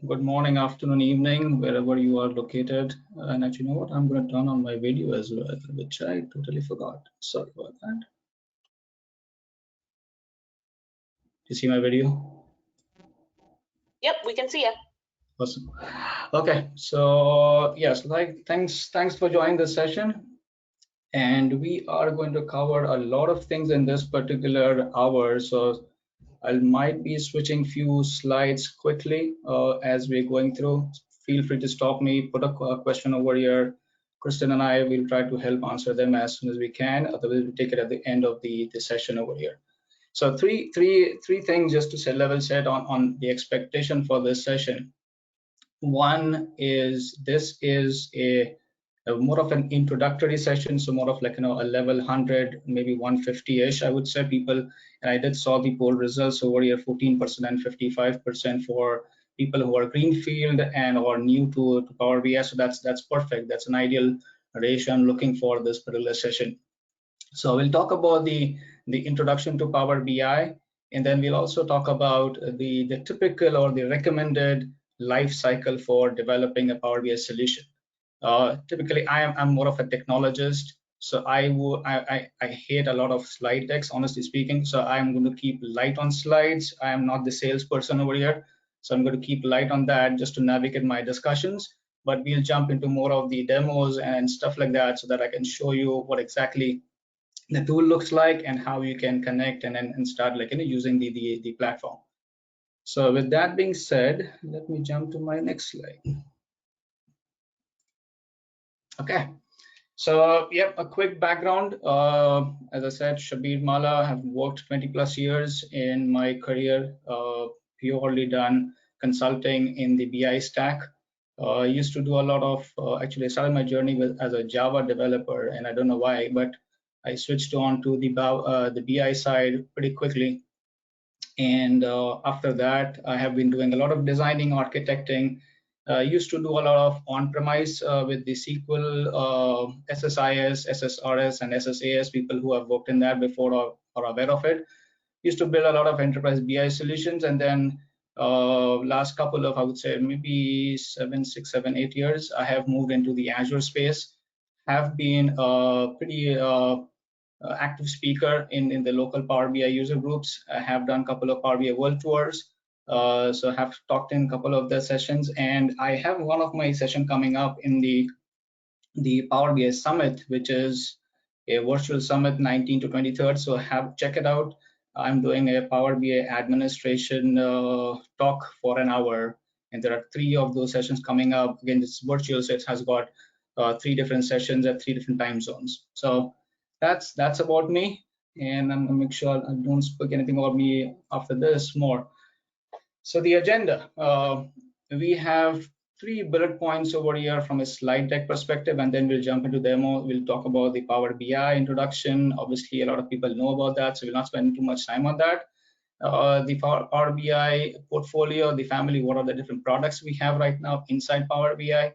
Good morning, afternoon, evening, wherever you are located. And actually, you know what? I'm going to turn on my video as well, which I totally forgot. Sorry about that. Do you see my video? Yep, we can see you. Awesome. Okay, so yes, thanks for joining this session. And we are going to cover a lot of things in this particular hour. So I might be switching few slides quickly as we're going through. Feel free to stop me, put a question over here. Kristen and I will try to help answer them as soon as we can. Otherwise, we'll take it at the end of the session over here. So three things just to set level set on the expectation for this session. One is this is a more of an introductory session, so more of like a level 100, maybe 150-ish, I would say people. And I did saw the poll results over here, 14% and 55% for people who are greenfield and or new to Power BI. So that's perfect. That's an ideal ratio I'm looking for this particular session. So we'll talk about the introduction to Power BI, and then we'll also talk about the typical or the recommended life cycle for developing a Power BI solution. Typically, I'm more of a technologist, so I hate a lot of slide decks, honestly speaking. So I'm going to keep light on slides. I am not the salesperson over here, so I'm going to keep light on that just to navigate my discussions. But we'll jump into more of the demos and stuff like that, so that I can show you what exactly the tool looks like and how you can connect and start using the platform. So with that being said, let me jump to my next slide. Okay. So, yep, a quick background. As I said, Shabir Mala, have worked 20 plus years in my career, purely done consulting in the BI stack. I used to do a lot of, actually I started my journey as a Java developer, and I don't know why, but I switched on to the BI side pretty quickly. And after that, I have been doing a lot of designing, architecting. Used to do a lot of on-premise with the SQL, SSIS, SSRS, and SSAS. People who have worked in that before or are aware of it. Used to build a lot of enterprise BI solutions, and then last couple of, I would say, maybe 6, 7, 8 years, I have moved into the Azure space. Have been pretty active speaker in the local Power BI user groups. I have done a couple of Power BI world tours. So I have talked in a couple of the sessions, and I have one of my session coming up in the Power BI Summit, which is a virtual summit, 19 to 23rd. So check it out. I'm doing a Power BI administration talk for an hour, and there are 3 of those sessions coming up. Again, it's virtual, so it has got 3 different sessions at 3 different time zones. So that's about me, and I'm gonna make sure I don't speak anything about me after this more. So the agenda, we have 3 bullet points over here from a slide deck perspective, and then we'll jump into demo. We'll talk about the Power BI introduction. Obviously, a lot of people know about that, so we'll not spend too much time on that. The Power BI portfolio, the family, what are the different products we have right now inside Power BI,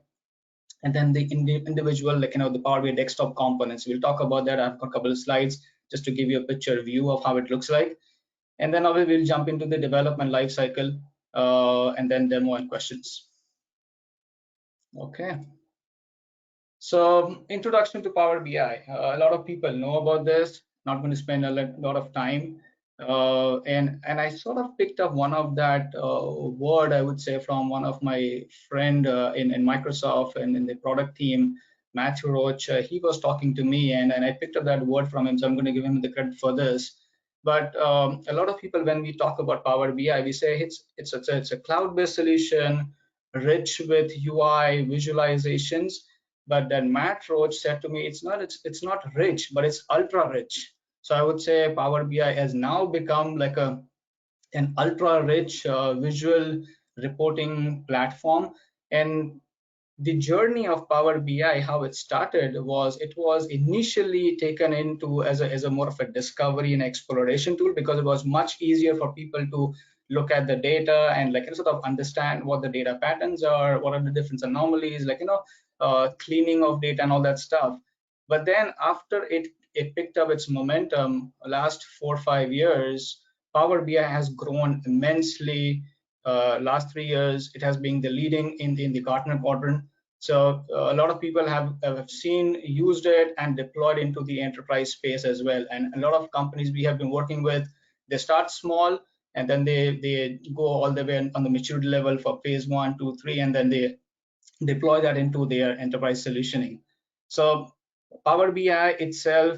and then the individual, the Power BI desktop components. We'll talk about that. I've got a couple of slides just to give you a picture view of how it looks like. And then we'll jump into the development lifecycle, and then demo and questions. Okay. So introduction to Power BI. A lot of people know about this. Not going to spend a lot of time. And I sort of picked up one of that word, I would say, from one of my friend in Microsoft and in the product team, Matthew Roach. He was talking to me, and I picked up that word from him. So I'm going to give him the credit for this. But a lot of people, when we talk about Power BI, we say it's a cloud-based solution, rich with UI visualizations. But then Matt Roach said to me, it's not rich, but it's ultra rich. So I would say Power BI has now become like an ultra rich visual reporting platform. And the journey of Power BI, how it started was, it was initially taken into as a more of a discovery and exploration tool, because it was much easier for people to look at the data and sort of understand what the data patterns are, what are the different anomalies, cleaning of data and all that stuff. But then after it picked up its momentum last 4 or 5 years, Power BI has grown immensely. last 3 years, it has been the leading in the Gartner quadrant. So a lot of people have seen, used it, and deployed into the enterprise space as well. And a lot of companies we have been working with, they start small, and then they go all the way on the maturity level for phase 1, 2, 3, and then they deploy that into their enterprise solutioning. So Power BI itself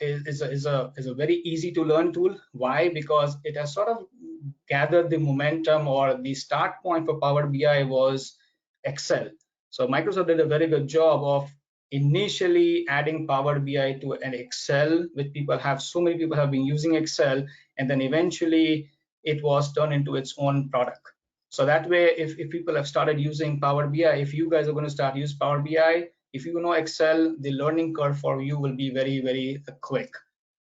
is a very easy to learn tool. Why? Because it has sort of gathered the momentum, or the start point for Power BI was Excel. So Microsoft did a very good job of initially adding Power BI to an Excel, which so many people have been using Excel, and then eventually it was turned into its own product. So that way, if people have started using Power BI, if you guys are going to start use Power BI, if you know Excel, the learning curve for you will be very, very quick.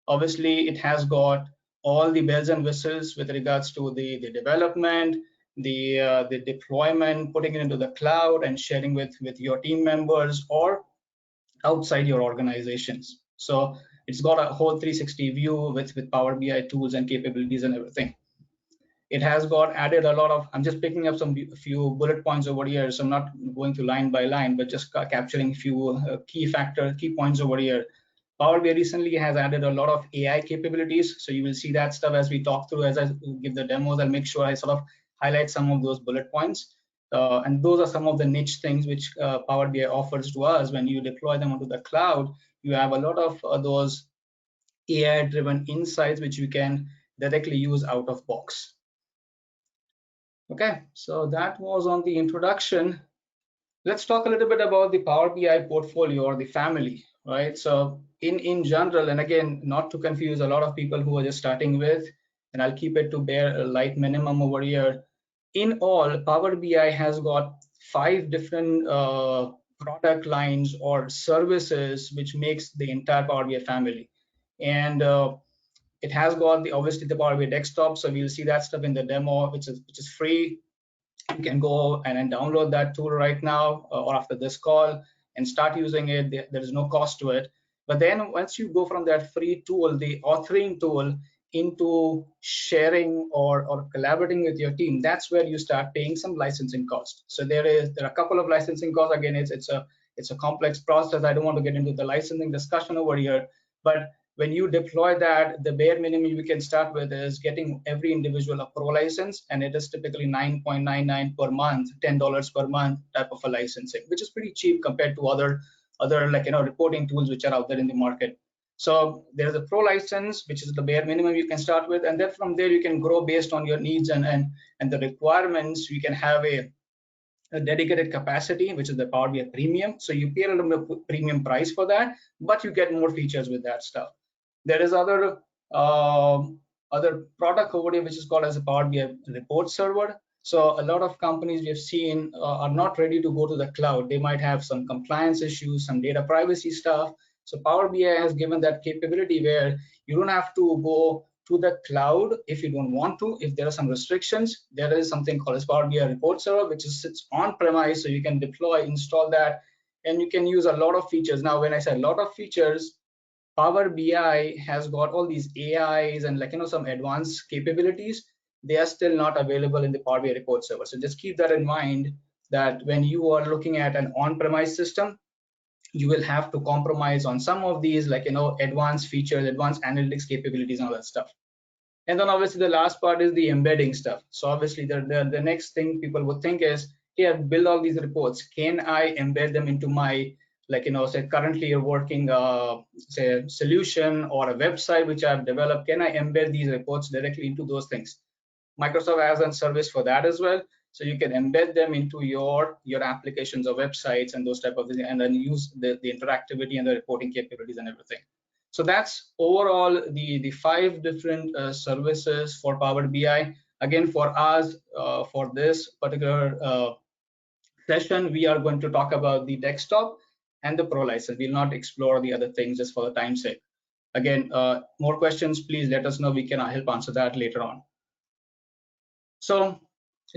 Obviously, it has got all the bells and whistles with regards to the development, the deployment, putting it into the cloud, and sharing with your team members or outside your organizations. So it's got a whole 360 view with Power BI tools and capabilities and everything. It has got added a lot of, I'm just picking up a few bullet points over here, so I'm not going through line by line, but just capturing a few key points over here. Power BI recently has added a lot of AI capabilities, so you will see that stuff as we talk through. As I give the demos, I'll make sure I sort of highlight some of those bullet points. And those are some of the niche things which Power BI offers to us. When you deploy them onto the cloud, you have a lot of those AI-driven insights which you can directly use out of box. Okay, so that was on the introduction. Let's talk a little bit about the Power BI portfolio, or the family, right? So in general, and again, not to confuse a lot of people who are just starting with, and I'll keep it to bare light minimum over here. In all, Power BI has got 5 different product lines or services which makes the entire Power BI family. And it has got obviously the Power BI desktop, so we'll see that stuff in the demo, which is free. You can go and download that tool right now or after this call and start using it. There is no cost to it. But then once you go from that free tool, the authoring tool, into sharing or collaborating with your team, that's where you start paying some licensing cost. So there are a couple of licensing costs. Again, it's a complex process. I don't want to get into the licensing discussion over here, but when you deploy that, the bare minimum you can start with is getting every individual a pro license, and it is typically $9.99 per month, $10 per month type of a licensing, which is pretty cheap compared to other reporting tools which are out there in the market. So there's a pro license, which is the bare minimum you can start with, and then from there you can grow based on your needs and the requirements. You can have a dedicated capacity, which is the Power BI Premium. So you pay a little bit premium price for that, but you get more features with that stuff. There is other product over here which is called as a Power BI report server. So a lot of companies we have seen are not ready to go to the cloud. They might have some compliance issues, some data privacy stuff. So Power BI has given that capability where you don't have to go to the cloud if you don't want to. If there are some restrictions, there is something called as Power BI report server, which sits on premise, so you can deploy, install that, and you can use a lot of features. Now, when I say a lot of features, Power BI has got all these AIs and some advanced capabilities. They are still not available in the Power BI report server. So just keep that in mind, that when you are looking at an on-premise system, you will have to compromise on some of these advanced features, advanced analytics capabilities, and all that stuff. And then obviously the last part is the embedding stuff. So obviously the next thing people would think is, hey, I've built all these reports. Can I embed them into my, say currently you're working say a solution or a website which I've developed? Can I embed these reports directly into those things? Microsoft has a service for that as well. So you can embed them into your applications or websites and those type of things, and then use the interactivity and the reporting capabilities and everything. So that's overall the 5 different services for Power BI. Again, for us, for this particular session, we are going to talk about the desktop and the pro license. We'll not explore the other things just for the time's sake. Again, more questions, please let us know. We can help answer that later on. So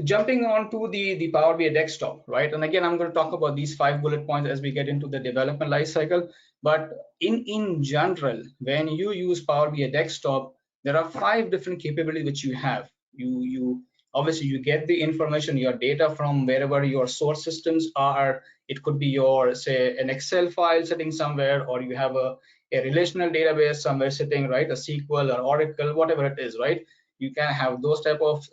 jumping on to the Power BI desktop, right? And again, I'm going to talk about these 5 bullet points as we get into the development lifecycle. But in general, when you use Power BI desktop, there are 5 different capabilities which you have. You Obviously, you get the information, your data from wherever your source systems are. It could be your, say, an Excel file sitting somewhere, or you have a relational database somewhere sitting, right? A SQL or Oracle, whatever it is, right? You can have those type of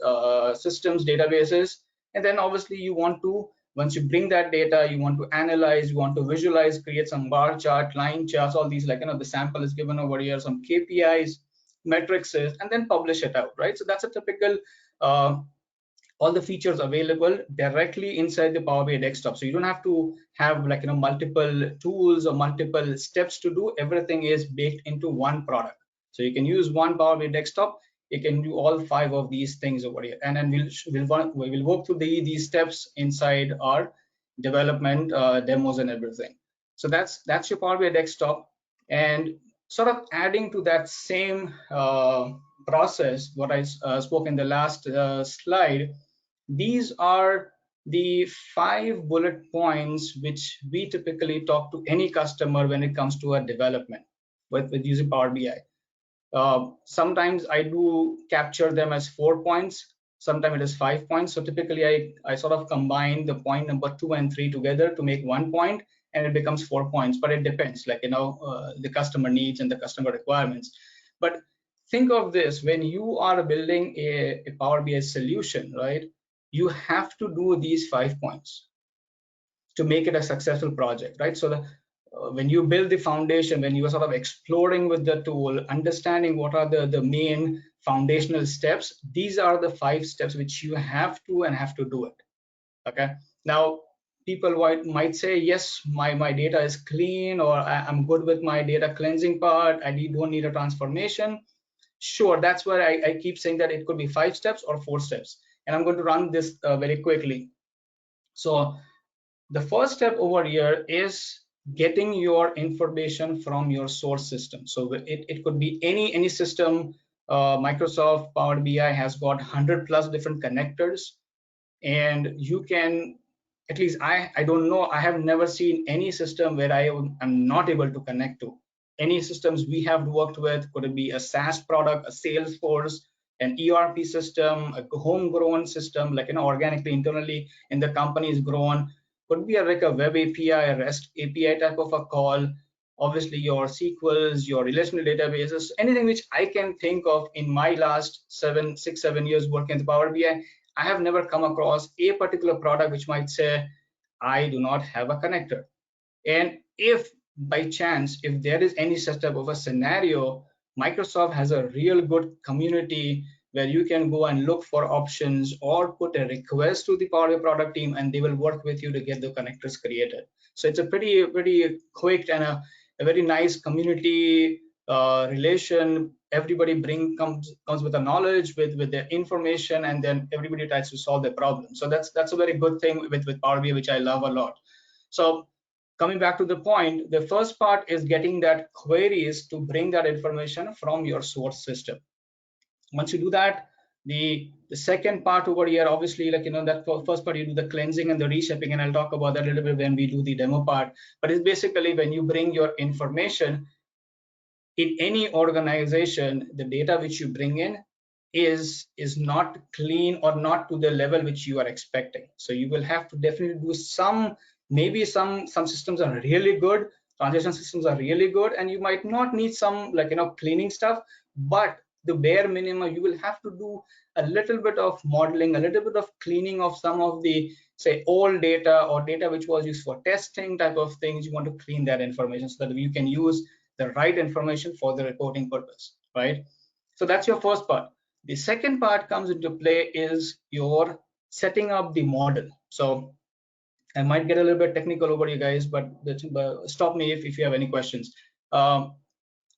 systems, databases. And then obviously you want to, once you bring that data, you want to analyze, you want to visualize, create some bar chart, line charts, all these, like, the sample is given over here, some KPIs, metrics, and then publish it out, right? So that's a typical all the features available directly inside the Power BI desktop. So you don't have to have, like, multiple tools or multiple steps to do. Everything is baked into one product. So you can use one Power BI desktop. You can do all 5 of these things over here, and then we'll walk through these steps inside our development demos and everything. So that's your Power BI desktop. And sort of adding to that same process, what I spoke in the last slide, these are the 5 bullet points which we typically talk to any customer when it comes to a development with using Power BI. Sometimes I do capture them as 4 points, sometimes it is 5 points. So typically I sort of combine the point number 2 and 3 together to make 1 point, and it becomes 4 points, but it depends, like, the customer needs and the customer requirements. But think of this: when you are building a Power BI solution, right, you have to do these 5 points to make it a successful project, right? So when you build the foundation, when you are sort of exploring with the tool, understanding what are the main foundational steps, these are the 5 steps which you have to do it. Okay. Now, people might say, yes, my data is clean, or I'm good with my data cleansing part, I don't need a transformation. Sure, that's where I keep saying that it could be 5 steps or 4 steps, and I'm going to run this very quickly. So the first step over here is getting your information from your source system. So it could be any system. Microsoft Power BI has got 100 plus different connectors, and you can, at least I don't know, I have never seen any system where I am not able to connect to. Any systems we have worked with, could it be a SaaS product, a Salesforce, an ERP system, a homegrown system, like, organically internally in the company is grown, could be like a web API, a REST API type of a call, obviously your SQLs, your relational databases, anything which I can think of in my last 6-7 years working with Power BI. I have never come across a particular product which might say, I do not have a connector. And if by chance, if there is any such type of a scenario, Microsoft has a real good community where you can go and look for options or put a request to the Power BI product team, and they will work with you to get the connectors created. So it's a pretty quick and a very nice community relation. Everybody comes with the knowledge, with the information, and then everybody tries to solve the problem. So that's a very good thing with Power BI, which I love a lot. So coming back to the point, the first part is getting that queries to bring that information from your source system. Once you do that, the second part over here, obviously, like, that first part, you do the cleansing and the reshaping, and I'll talk about that a little bit when we do the demo part. But it's basically when you bring your information in any organization, the data which you bring in is not clean or not to the level which you are expecting. So you will have to definitely do some, maybe some systems are really good, transaction systems are really good, and you might not need some, like, cleaning stuff, but the bare minimum, you will have to do a little bit of modeling, a little bit of cleaning of some of the, say, old data or data which was used for testing type of things. You want to clean that information so that you can use the right information for the reporting purpose, right? So that's your first part. The second part comes into play is your setting up the model. So I might get a little bit technical over you guys, but stop me if you have any questions.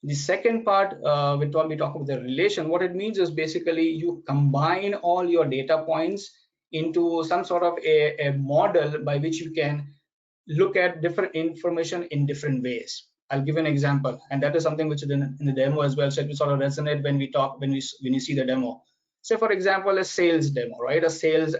The second part, when we talk about the relation, what it means is basically you combine all your data points into some sort of a model by which you can look at different information in different ways. I'll give an example, and that is something which is in the demo as well, so it will sort of resonate when you see the demo. Say, for example, a sales demo, right? A sales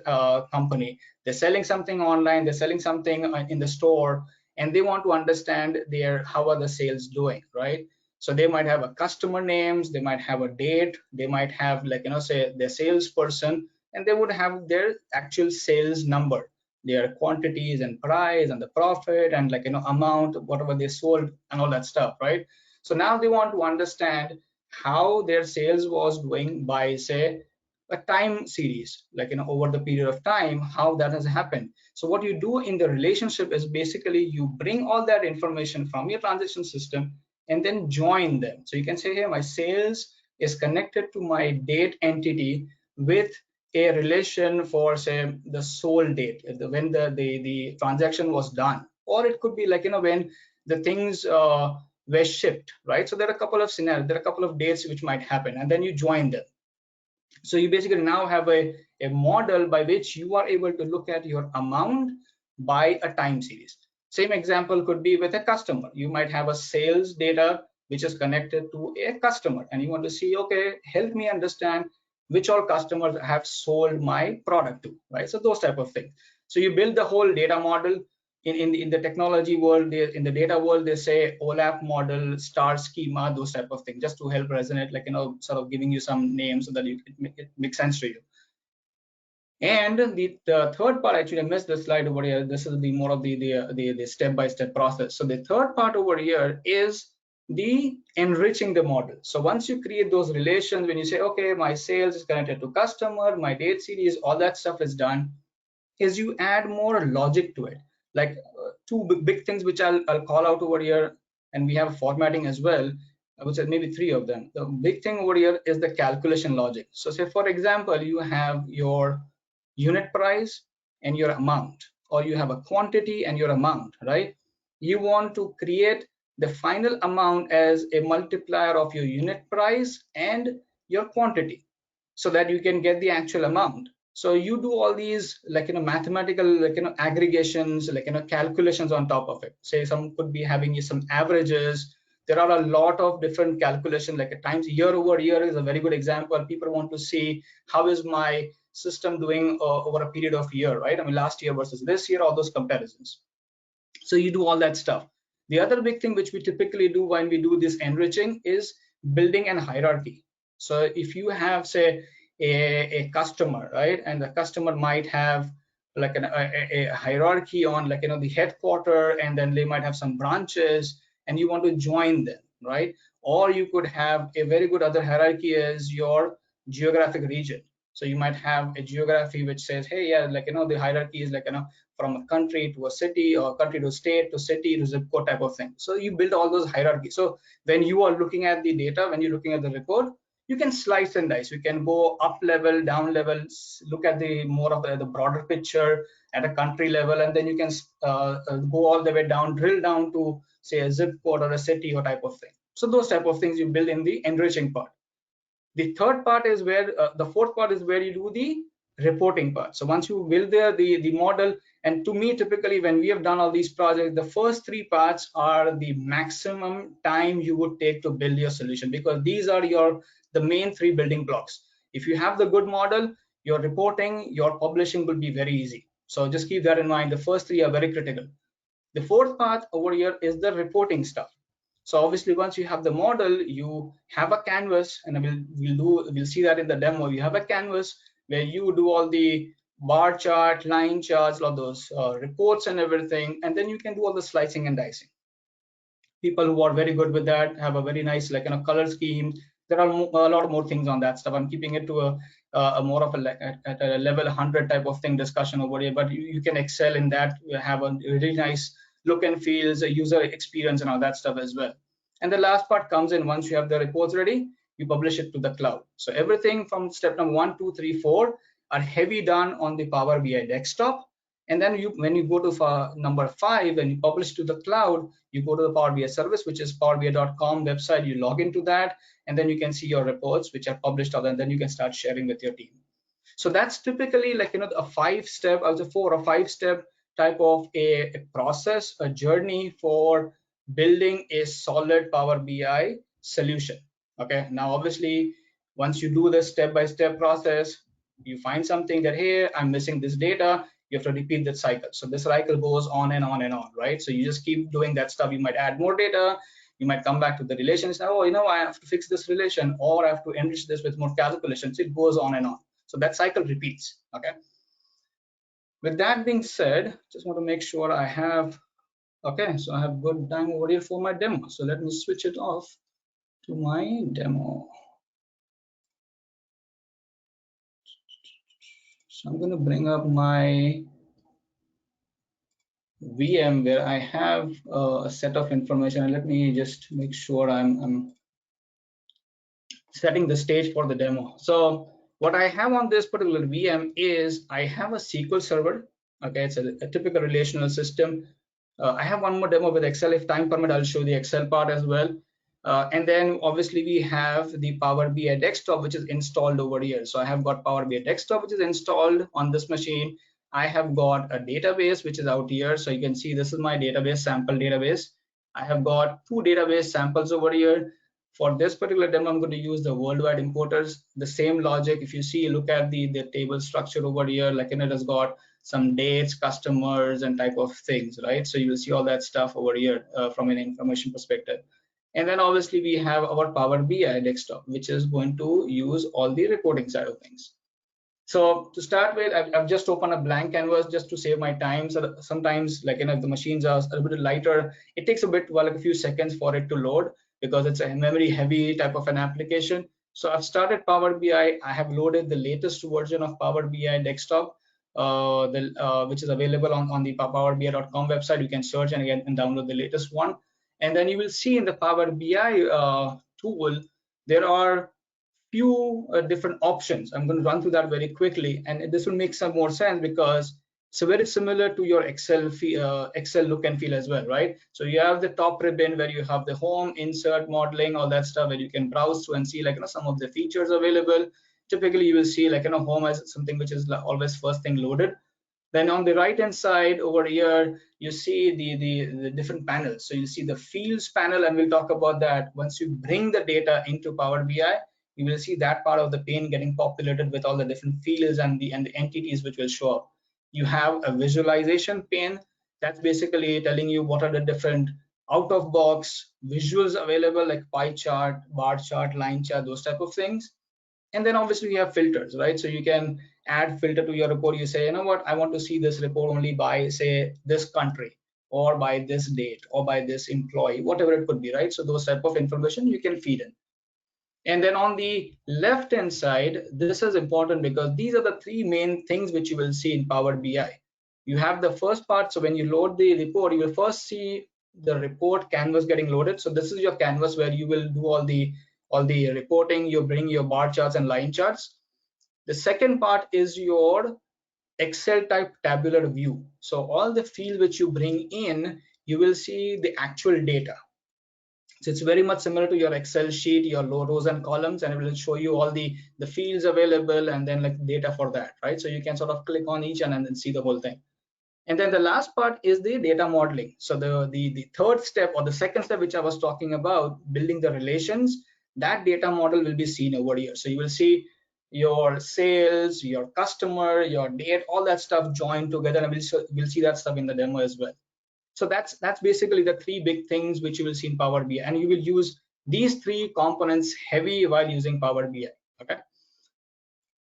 company, they're selling something online, they're selling something in the store, and they want to understand how are the sales doing, right? So they might have a customer names, they might have a date, they might have, like, say, their salesperson, and they would have their actual sales number, their quantities and price and the profit and amount, whatever they sold and all that stuff, right? So now they want to understand how their sales was doing by, say, a time series, over the period of time, how that has happened. So what you do in the relationship is basically you bring all that information from your transaction system and then join them. So you can say, hey, my sales is connected to my date entity with a relation for, say, the sold date, when the transaction was done, or it could be when the things were shipped, right? So there are a couple of scenarios, there are a couple of dates which might happen, and then you join them. So you basically now have a model by which you are able to look at your amount by a time series. Same example could be with a customer. You might have a sales data which is connected to a customer, and you want to see, okay, help me understand which all customers have sold my product to, right? So those type of things. So you build the whole data model. In the technology world, in the data world, they say OLAP model, star schema, those type of things, just to help resonate, sort of giving you some names so that it makes sense to you. And the third part, actually, I missed the slide over here. This is the more of the step-by-step process. So the third part over here is the enriching the model. So once you create those relations, when you say, okay, my sales is connected to customer, my date series, all that stuff is done, is you add more logic to it. Like two big things which I'll call out over here, and we have formatting as well, I would say maybe three of them. The big thing over here is the calculation logic. So say, for example, you have your unit price and your amount, or you have a quantity and your amount, right? You want to create the final amount as a multiplier of your unit price and your quantity, so that you can get the actual amount. So you do all these mathematical aggregations, calculations on top of it. Say some could be having some averages. There are a lot of different calculations, like at times year over year is a very good example. People want to see how is my system doing over a period of year, right? I mean, last year versus this year, all those comparisons. So you do all that stuff. The other big thing which we typically do when we do this enriching is building an hierarchy. So if you have, say, a customer, right, and the customer might have a hierarchy on the headquarter, and then they might have some branches, and you want to join them, right? Or you could have a very good other hierarchy as your geographic region. So you might have a geography which says, hey, yeah, the hierarchy is from a country to a city, or country to state to city to zip code type of thing. So you build all those hierarchies. So when you are looking at the data, when you're looking at the report, you can slice and dice. You can go up level, down level, look at the more of the broader picture at a country level, and then you can go all the way down, drill down to, say, a zip code or a city or type of thing. So those type of things you build in the enriching part. The third part is where the fourth part is where you do the reporting part. So once you build the model, and to me, typically when we have done all these projects, the first three parts are the maximum time you would take to build your solution, because these are the main three building blocks. If you have the good model, your reporting, your publishing will be very easy. So just keep that in mind. The first three are very critical. The fourth part over here is the reporting stuff. So obviously, once you have the model, you have a canvas, and we'll see that in the demo. You have a canvas where you do all the bar chart, line charts, all those reports and everything, and then you can do all the slicing and dicing. People who are very good with that have a very nice color scheme. There are a lot more things on that stuff. I'm keeping it to a more of a level 100 type of thing discussion over here, but you can excel in that. You have a really nice look and feels, a user experience, and all that stuff as well. And the last part comes in once you have the reports ready, you publish it to the cloud. So everything from step number 1, 2, 3, 4 are heavy done on the Power BI desktop. And then when you go to number 5 and you publish to the cloud, you go to the Power BI service, which is powerbi.com website. You log into that, and then you can see your reports which are published, and then you can start sharing with your team. So that's typically a 5-step, also 4 or 5-step type of a process, a journey for building a solid Power BI solution. Okay, now obviously once you do this step-by-step process, you find something that, hey, I'm missing this data, you have to repeat that cycle. So this cycle goes on and on and on, right? So you just keep doing that stuff. You might add more data, you might come back to the relations. Oh, I have to fix this relation, or I have to enrich this with more calculations. It goes on and on. So that cycle repeats. Okay. With that being said, just want to make sure I have, okay, so I have good time over here for my demo. So let me switch it off to my demo. So I'm going to bring up my VM where I have a set of information, and let me just make sure I'm setting the stage for the demo. So what I have on this particular VM is I have a SQL server. Okay, it's a typical relational system. I have one more demo with Excel. If time permit, I'll show the Excel part as well. And then obviously we have the Power BI desktop, which is installed over here. So I have got Power BI desktop, which is installed on this machine. I have got a database, which is out here. So you can see this is my database, sample database. I have got two database samples over here. For this particular demo, I'm going to use the worldwide importers. The same logic, if you see, look at the table structure over here, like it has got some dates, customers, and type of things, right? So you will see all that stuff over here from an information perspective. And then obviously we have our Power BI desktop, which is going to use all the reporting side of things. So to start with, I've just opened a blank canvas just to save my time. So sometimes, like, if the machines are a little bit lighter, it takes a bit, well, like a few seconds for it to load because it's a memory heavy type of an application. So I've started Power BI. I have loaded the latest version of Power BI desktop, which is available on the powerbi.com website. You can search and again and download the latest one. And then you will see in the Power BI tool, there are few different options. I'm going to run through that very quickly, and this will make some more sense because it's very similar to your Excel look and feel as well, right? So you have the top ribbon where you have the home, insert, modeling, all that stuff, where you can browse through and see, like, some of the features available. Typically, you will see, like, home as something which is always first thing loaded. Then on the right hand side over here, you see the different panels. So you see the fields panel, and we'll talk about that. Once you bring the data into Power BI, you will see that part of the pane getting populated with all the different fields and the entities which will show up. You have a visualization pane that's basically telling you what are the different out of box visuals available, like pie chart, bar chart, line chart, those type of things. And then obviously you have filters, right? So you can add filter to your report. You say, you know what, I want to see this report only by, say, this country, or by this date, or by this employee, whatever it could be, right? So those type of information you can feed in. And then on the left hand side, this is important because these are the three main things which you will see in Power BI. You have the first part. So when you load the report, you will first see the report canvas getting loaded. So this is your canvas where you will do all the reporting. You bring your bar charts and line charts. The second part is your Excel type tabular view. So all the fields which you bring in, you will see the actual data. So it's very much similar to your Excel sheet, your rows and columns, and it will show you all the fields available and then like data for that, right? So you can sort of click on each and then see the whole thing. And then the last part is the data modeling. So the third step, or the second step, which I was talking about, building the relations, that data model will be seen over here. So you will see your sales, your customer, your date, all that stuff joined together, and we'll see that stuff in the demo as well. So that's basically the three big things which you will see in Power BI, and you will use these three components heavy while using Power BI. Okay.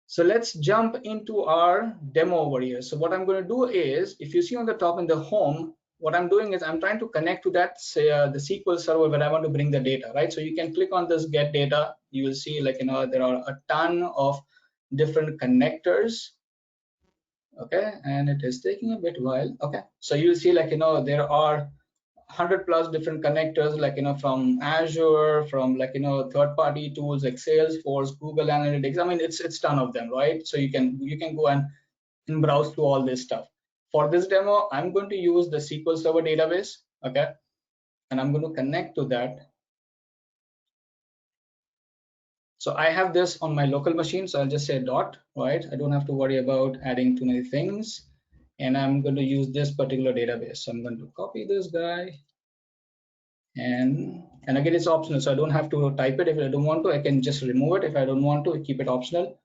So let's jump into our demo over here. So what I'm going to do is, if you see on the top in the home, what I'm doing is I'm trying to connect to that, say, the SQL server where I want to bring the data, right? So you can click on this get data. You will see, like, there are a ton of different connectors. Okay, and it is taking a bit while. Okay, so you'll see, like, there are 100+ different connectors, like, from Azure, from, like, third-party tools like Salesforce, Google Analytics. I mean, it's ton of them, right? So you can go and browse through all this stuff. For this demo, I'm going to use the SQL Server database. Okay, and I'm going to connect to that. So I have this on my local machine, so I'll just say dot, right? I don't have to worry about adding too many things. And I'm going to use this particular database. So I'm going to copy this guy. And again, it's optional, so I don't have to type it. If I don't want to, I can just remove it. If I don't want to, keep it optional.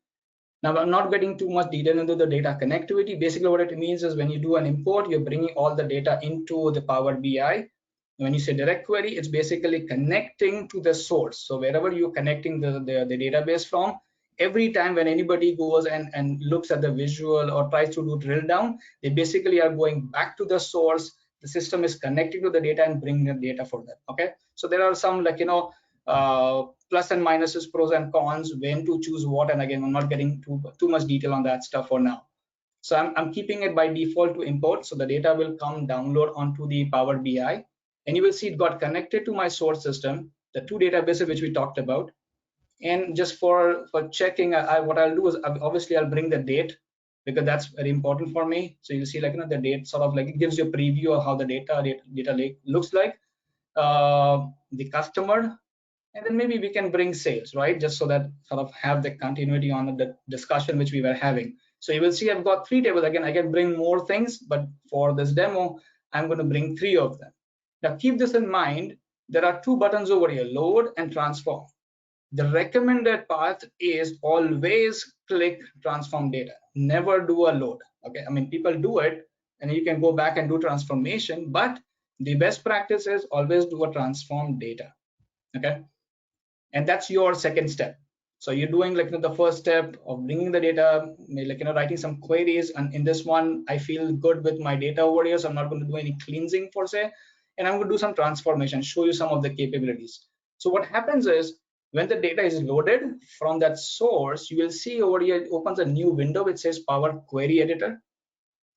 Now, I'm not getting too much detail into the data connectivity. Basically, what it means is when you do an import, you're bringing all the data into the Power BI. When you say direct query, it's basically connecting to the source. So wherever you're connecting the database from, every time when anybody goes and looks at the visual or tries to do drill down, they basically are going back to the source. The system is connecting to the data and bringing the data for them. Okay, so there are some plus and minuses, pros and cons, when to choose what. And again, I'm not getting too much detail on that stuff for now. So I'm keeping it by default to import. So the data will come download onto the Power BI, and you will see it got connected to my source system, the two databases which we talked about. And just for checking, what I'll do is obviously I'll bring the date, because that's very important for me. So you'll see the date sort of it gives you a preview of how the data lake looks like, the customer, and then maybe we can bring sales, right? Just so that sort of have the continuity on the discussion which we were having. So you will see I've got 3 tables. Again, I can bring more things, but for this demo, I'm going to bring 3 of them. Now keep this in mind. There are 2 buttons over here, load and transform. The recommended path is always click transform data. Never do a load. Okay, I mean, people do it and you can go back and do transformation, but the best practice is always do a transform data. Okay, and that's your second step. So you're doing the first step of bringing the data, writing some queries, and in this one I feel good with my data over here, so I'm not going to do any cleansing per se, and I'm going to do some transformation, show you some of the capabilities. So what happens is when the data is loaded from that source, you will see over here it opens a new window which says Power Query Editor,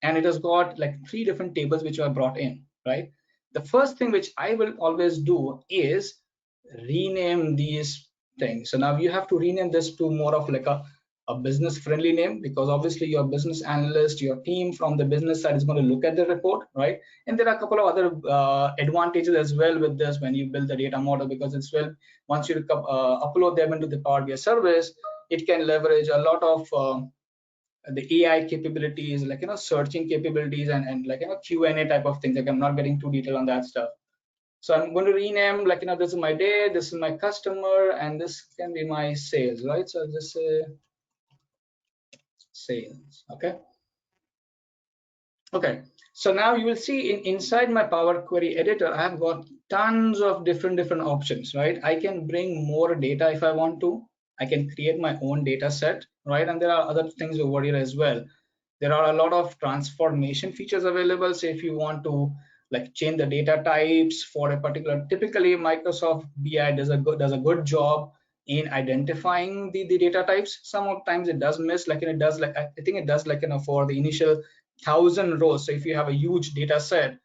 and it has got 3 different tables which are brought in, right? The first thing which I will always do is rename these things. So now you have to rename this to more of a business friendly name, because obviously your business analyst, your team from the business side is going to look at the report, right? And there are a couple of other advantages as well with this when you build the data model, because it's once you upload them into the Power BI service, it can leverage a lot of the AI capabilities, searching capabilities, and Q&A type of things. I'm not getting too detailed on that stuff. So I'm going to rename, this is my day, this is my customer, and this can be my sales, right? So I'll just say sales. Okay, so now you will see inside my Power Query Editor, I have got tons of different options, right? I can bring more data if I want to. I can create my own data set, right? And there are other things over here as well. There are a lot of transformation features available. So if you want to change the data types for a particular, typically Microsoft BI does a good job in identifying the data types. Sometimes it does miss, I think it does for the initial 1,000 rows. So if you have a huge data set,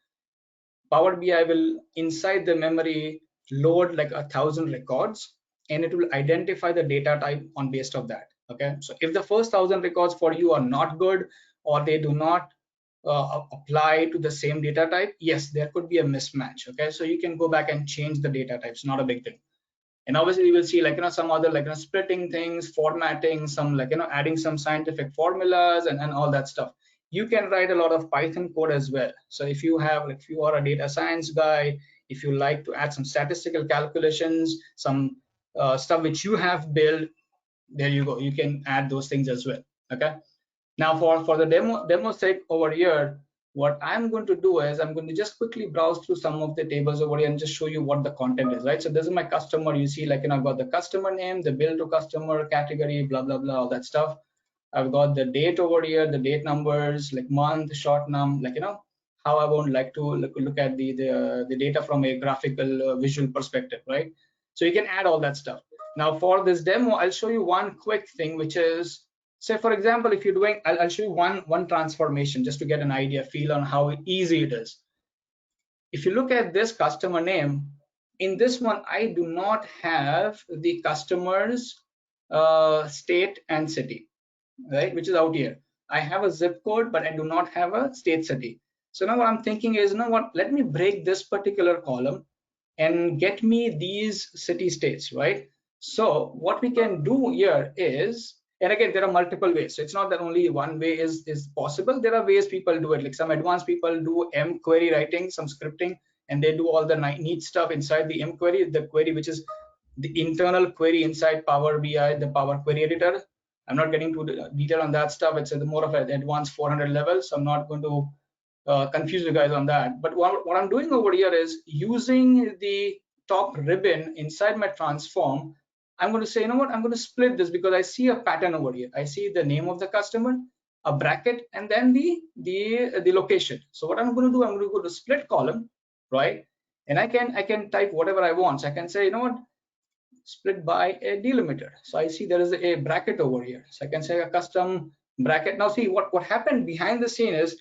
Power BI will inside the memory load 1,000 records, and it will identify the data type on based of that. Okay, so if the first 1,000 records for you are not good, or they do not apply to the same data type, yes, there could be a mismatch. Okay, so you can go back and change the data types, not a big thing. And obviously you will see some other splitting things, formatting, some adding some scientific formulas and all that stuff. You can write a lot of Python code as well. So if you have, if you are a data science guy, if you like to add some statistical calculations, some stuff which you have built, there you go, you can add those things as well. Okay, now for the demo sake over here, what I'm going to do is I'm going to just quickly browse through some of the tables over here and just show you what the content is, right? So this is my customer. You see, I've got the customer name, the bill to customer category, blah blah blah, all that stuff. I've got the date over here, the date numbers, month, short num, how I would like to look at the data from a graphical visual perspective, right? So you can add all that stuff. Now for this demo, I'll show you one quick thing, which is, say for example, if you're doing, I'll show you one transformation just to get an idea, feel on how easy it is. If you look at this customer name, in this one, I do not have the customer's state and city, right, which is out here. I have a zip code, but I do not have a state city. So now what I'm thinking is, you know what, let me break this particular column and get me these city states, right? So what we can do here is, and again, there are multiple ways. So it's not that only one way is possible. There are ways people do it. Some advanced people do M query writing, some scripting, and they do all the neat stuff inside the M query, the query which is the internal query inside Power BI, the Power Query Editor. I'm not getting too detail on that stuff. It's more of an advanced 400 level, so I'm not going to confuse you guys on that. But what I'm doing over here is using the top ribbon inside my transform. I'm going to say, you know what, I'm going to split this because I see a pattern over here. I see the name of the customer, a bracket, and then the location. So what I'm going to do, I'm going to go to split column, right? And I can type whatever I want. So I can say, you know what, split by a delimiter. So I see there is a bracket over here. So I can say a custom bracket. Now see what happened behind the scene is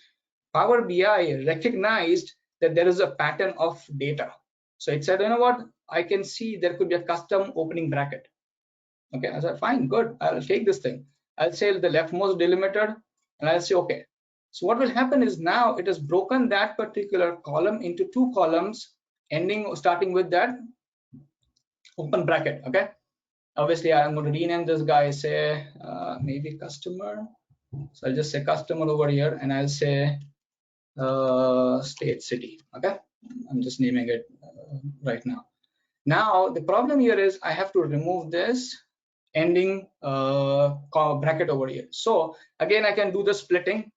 Power BI recognized that there is a pattern of data. So it said, you know what, I can see there could be a custom opening bracket. Okay, I said, fine, good, I'll take this thing. I'll say the leftmost delimiter, and I'll say, okay. So what will happen is now it has broken that particular column into two columns, starting with that open bracket. Okay, obviously I'm going to rename this guy, say maybe customer. So I'll just say customer over here, and I'll say state city. Okay, I'm just naming it right now. Now the problem here is I have to remove this ending bracket over here. So again, I can do the splitting,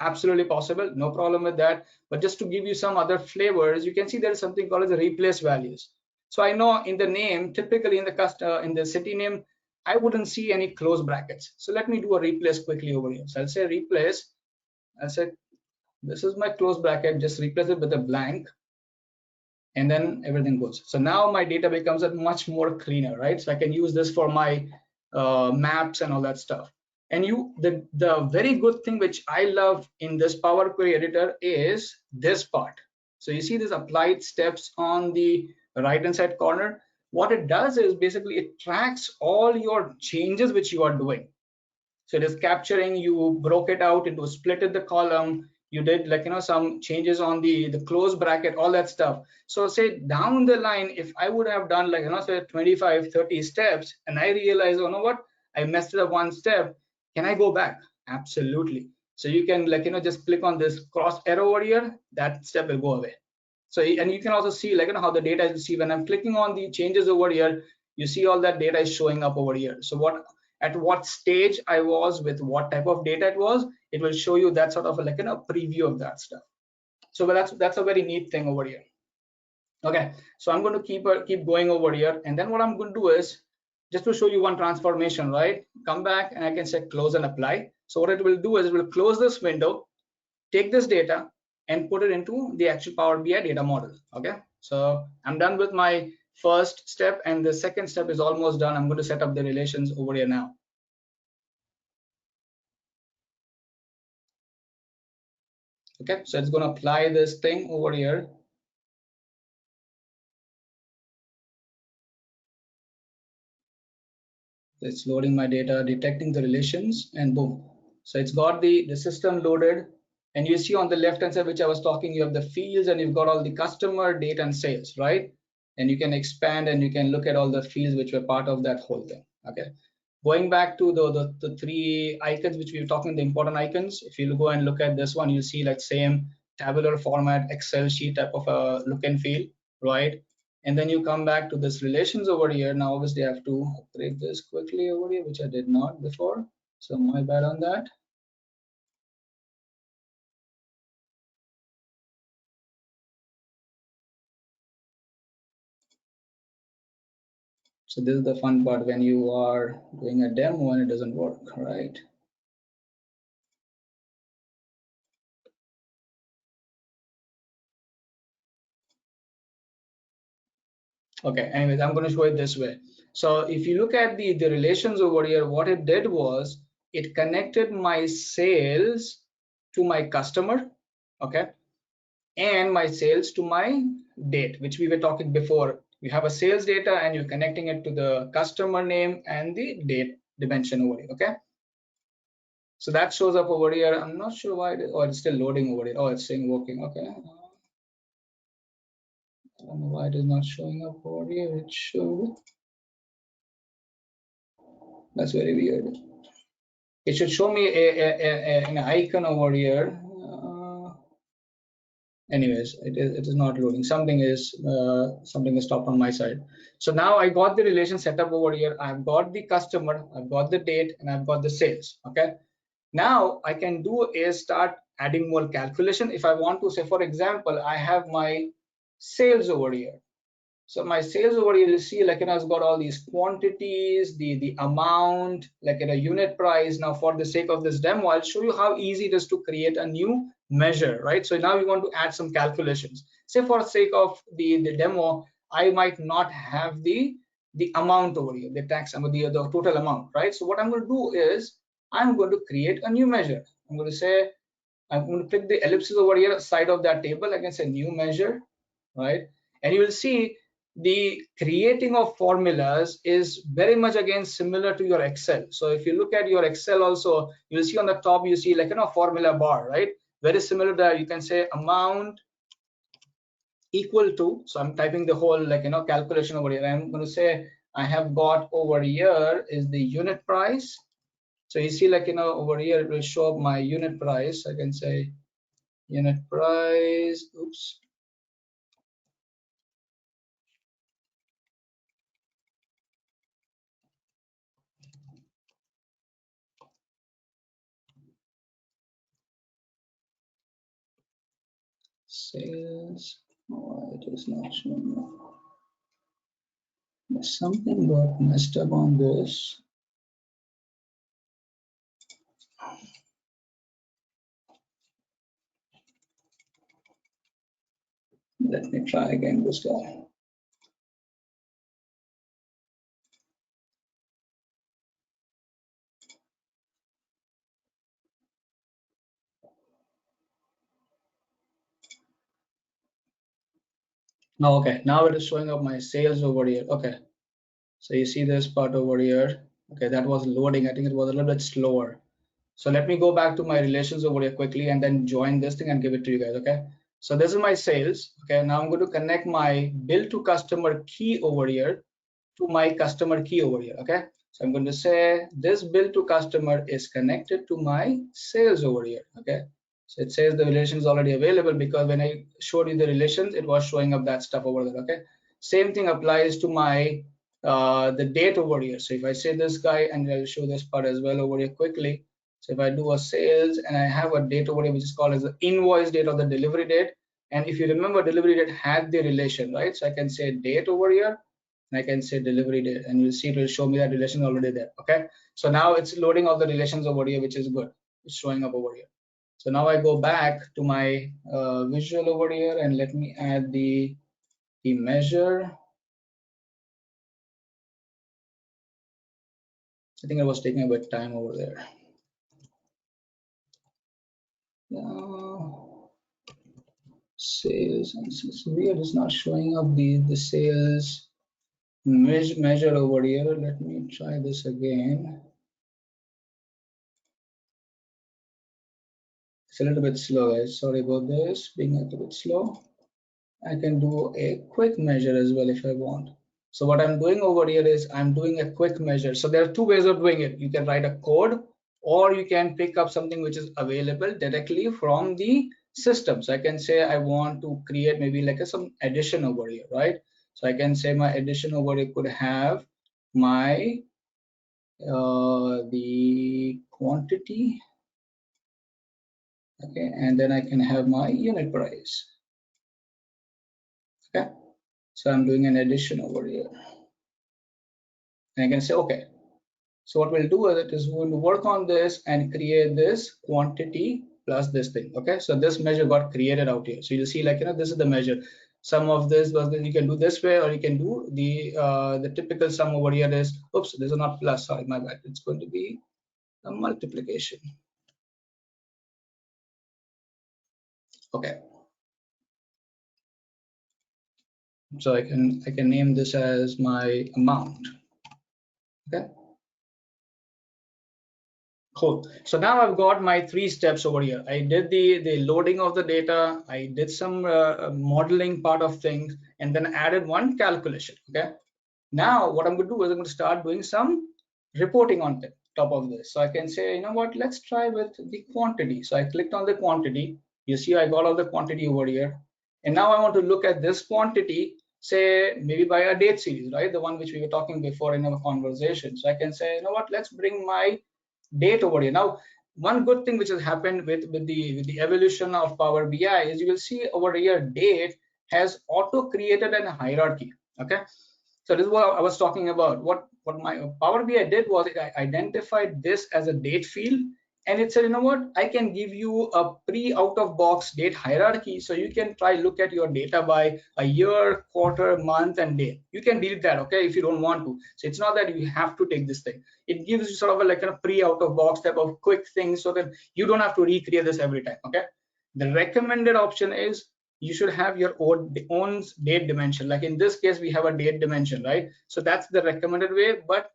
absolutely possible, no problem with that. But just to give you some other flavors, you can see there is something called as the replace values. So I know in the name, typically in the city name, I wouldn't see any close brackets. So let me do a replace quickly over here. So I'll say replace. I'll say this is my close bracket, just replace it with a blank, and then everything goes. So now my data becomes a much more cleaner, right? So I can use this for my maps and all that stuff. And the very good thing which I love in this Power Query editor is this part. So you see these applied steps on the right hand side corner. What it does is basically it tracks all your changes which you are doing. So it is capturing, you broke it out into splitted the column, you did like, you know, some changes on the close bracket, all that stuff. So say down the line, if I would have done like, you know, say 25, 30 steps, and I realize, oh, you know what, I messed it up one step, can I go back? Absolutely. So you can like, you know, just click on this cross arrow over here, that step will go away. So, and you can also see like, you know, how the data is received. When I'm clicking on the changes over here, you see all that data is showing up over here. So at what stage I was with what type of data it was, it will show you that sort of like, you know, preview of that stuff. So that's a very neat thing over here. Okay, so I'm going to keep going over here, and then what I'm going to do is just to show you one transformation, right? Come back and I can say close and apply. So what it will do is it will close this window, take this data and put it into the actual Power BI data model. Okay, so I'm done with my first step, and the second step is almost done. I'm going to set up the relations over here now. Okay, so it's going to apply this thing over here. It's loading my data, detecting the relations, and boom. So it's got the system loaded, and you see on the left hand side, which I was talking, you have the fields and you've got all the customer, date, and sales, right? And you can expand and you can look at all the fields which were part of that whole thing. Okay, going back to the three icons which we were talking, the important icons. If you go and look at this one, you see like same tabular format, Excel sheet type of a look and feel, right? And then you come back to this relations over here. Now obviously I have to upgrade this quickly over here, which I did not before, so my bad on that. So this is the fun part when you are doing a demo and it doesn't work, right? Okay, anyways, I'm going to show it this way. So if you look at the relations over here, what it did was it connected my sales to my customer, okay, and my sales to my date, which we were talking before. You have a sales data and you're connecting it to the customer name and the date dimension over here, okay? So that shows up over here. I'm not sure why it's still loading over here. Oh, it's saying working, okay. I don't know why it is not showing up over here. It should. That's very weird. It should show me an icon over here. Anyways, it is not loading. Something is stopped on my side. So now I got the relation set up over here. I've got the customer, I've got the date, and I've got the sales. Okay. Now I can do is start adding more calculation. If I want to say, for example, I have my sales over here. So my sales over here, you see, like, it's got all these quantities, the amount, like in a unit price. Now, for the sake of this demo, I'll show you how easy it is to create a new measure, right? So now we want to add some calculations. Say for the sake of the demo, I might not have the amount over here, the tax amount, the total amount, right? So what I'm going to do is I'm going to create a new measure. I'm going to say, I'm going to click the ellipses over here side of that table. I can say new measure, right? And you will see the creating of formulas is very much again similar to your Excel. So if you look at your Excel also, you'll see on the top, you see like formula bar, right? Very similar there. You can say amount equal to, so I'm typing the whole calculation over here. I'm going to say I have got over here is the unit price. So you see over here it will show up my unit price. I can say unit price, oops, sales. Oh, it is not showing up. Something got messed up on this. Let me try again this guy. Oh, okay, now it is showing up my sales over here. Okay, so you see this part over here. Okay, that was loading. I think it was a little bit slower. So let me go back to my relations over here quickly and then join this thing and give it to you guys. Okay, so this is my sales. Okay, now I'm going to connect my bill to customer key over here to my customer key over here. Okay, so I'm going to say this bill to customer is connected to my sales over here. Okay, so it says the relation is already available because when I showed you the relations, it was showing up that stuff over there. Okay, same thing applies to my the date over here. So if I say this guy, and I'll show this part as well over here quickly. So if I do a sales and I have a date over here which is called as the invoice date or the delivery date, and if you remember, delivery date had the relation, right? So I can say date over here, and I can say delivery date, and you'll see it will show me that relation already there. Okay, so now it's loading all the relations over here, which is good. It's showing up over here. So now I go back to my visual over here, and let me add the measure. I think I was taking a bit time over there. Sales, and it's weird, it's not showing up the sales measure over here. Let me try this again. It's a little bit slow, guys. Sorry about this being a little bit slow. I can do a quick measure as well if I want. So what I'm doing over here is I'm doing a quick measure. So there are two ways of doing it. You can write a code, or you can pick up something which is available directly from the system. So I can say I want to create maybe like some addition over here, right? So I can say my addition over here could have my the quantity, okay, and then I can have my unit price. Okay, so I'm doing an addition over here, and I can say okay. So what we'll do is it is going to work on this and create this quantity plus this thing. Okay, so this measure got created out here. So you'll see like this is the measure. Sum of this was you can do this way, or you can do the typical sum over here is, oops, this is not plus, sorry, my bad. It's going to be a multiplication. Okay, so I can name this as my amount. Okay, cool. So now I've got my 3 steps over here. I did the loading of the data, I did some modeling part of things, and then added one calculation. Okay, now what I'm going to do is I'm going to start doing some reporting on top of this. So I can say, you know what, let's try with the quantity. So I clicked on the quantity. You see I got all the quantity over here, and now I want to look at this quantity, say maybe by a date series, right? The one which we were talking before in our conversation. So I can say, you know what, let's bring my date over here. Now, one good thing which has happened with the evolution of Power BI is you will see over here date has auto created a hierarchy. Okay, so this is what I was talking about. What my Power BI did was it identified this as a date field, and it said, you know what, I can give you a pre out of box date hierarchy, so you can try look at your data by a year, quarter, month, and day. You can delete that, okay, if you don't want to. So it's not that you have to take this thing. It gives you sort of like a pre out of box type of quick thing, so that you don't have to recreate this every time. Okay, the recommended option is you should have your own date dimension. Like in this case, we have a date dimension, right? So that's the recommended way, but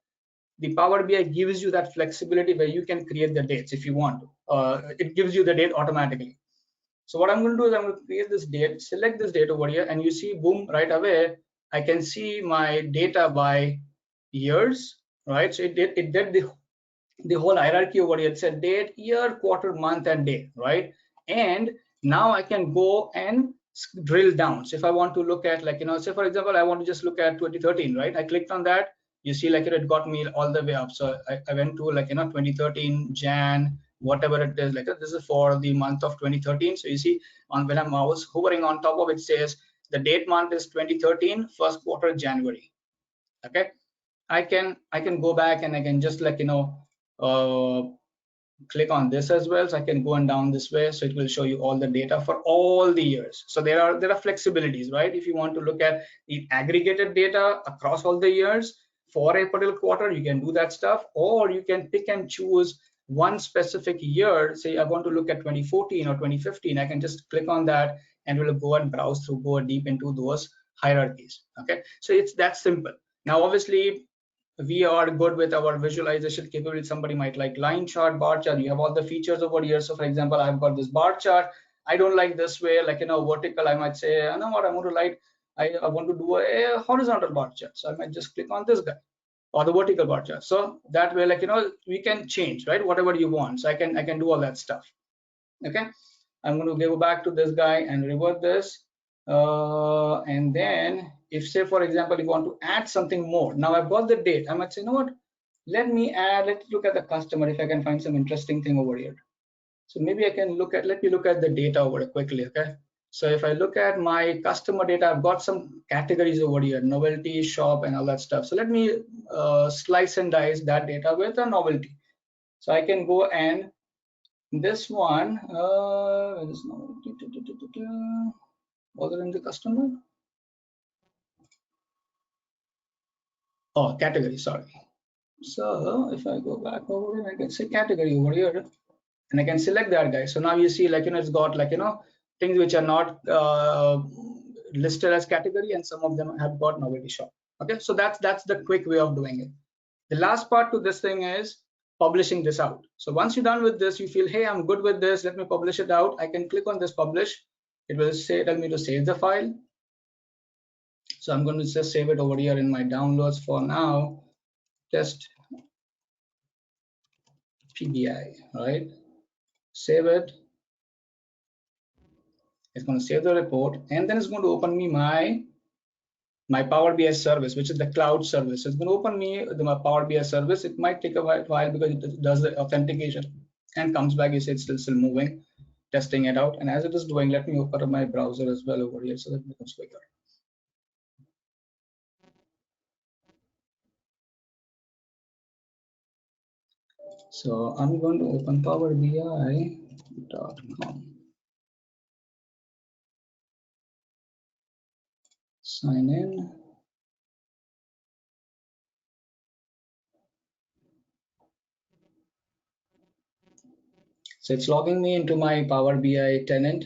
the Power BI gives you that flexibility where you can create the dates if you want to. It gives you the date automatically. So what I'm going to do is I'm going to create this date, select this date over here, and you see, boom, right away, I can see my data by years, right? So it did the whole hierarchy over here. It said date, year, quarter, month, and day, right? And now I can go and drill down. So if I want to look at, like, say for example, I want to just look at 2013, right? I clicked on that. You see, like, it got me all the way up. So I went to, like, 2013 Jan, whatever it is. Like, this is for the month of 2013. So you see, on when I'm mouse hovering on top of it, says the date month is 2013, first quarter, January. Okay, I can go back and I can just, like, uh, click on this as well. So I can go and down this way, so it will show you all the data for all the years. So there are flexibilities, right? If you want to look at the aggregated data across all the years for a particular quarter, you can do that stuff, or you can pick and choose one specific year. Say I want to look at 2014 or 2015, I can just click on that and we'll go and browse through, go deep into those hierarchies. Okay, so it's that simple. Now obviously we are good with our visualization capability. Somebody might like line chart, bar chart. You have all the features over here. So for example, I've got this bar chart. I don't like this way, like, vertical. I might say, I know what I want to like. I want to do a horizontal bar chart. So I might just click on this guy or the vertical bar chart. So that way, like, we can change, right? Whatever you want. So I can do all that stuff. Okay, I'm going to go back to this guy and revert this. And then if, say for example, you want to add something more, now I've got the date, I might say, you know what, let's look at the customer, if I can find some interesting thing over here. So maybe I can let me look at the data over here quickly. Okay, so if I look at my customer data, I've got some categories over here, novelty, shop, and all that stuff. So let me slice and dice that data with a novelty. So I can go and this one, was it in the customer? Oh, category, sorry. So if I go back over here, I can say category over here, and I can select that guy. So now you see, like, it's got, like, things which are not listed as category, and some of them have got novelty shop. Okay, so that's the quick way of doing it. The last part to this thing is publishing this out. So once you're done with this, you feel, hey, I'm good with this, let me publish it out. I can click on this publish. It will tell me to save the file. So I'm going to just save it over here in my downloads for now. Just PBI, right? Save it. It's going to save the report, and then it's going to open me my Power BI service, which is the cloud service. It's going to open me my Power BI service. It might take a while because it does the authentication and comes back. You say it's still moving, testing it out. And as it is doing, let me open up my browser as well over here so that it becomes quicker. So I'm going to open powerbi.com. Sign in. So it's logging me into my Power BI tenant,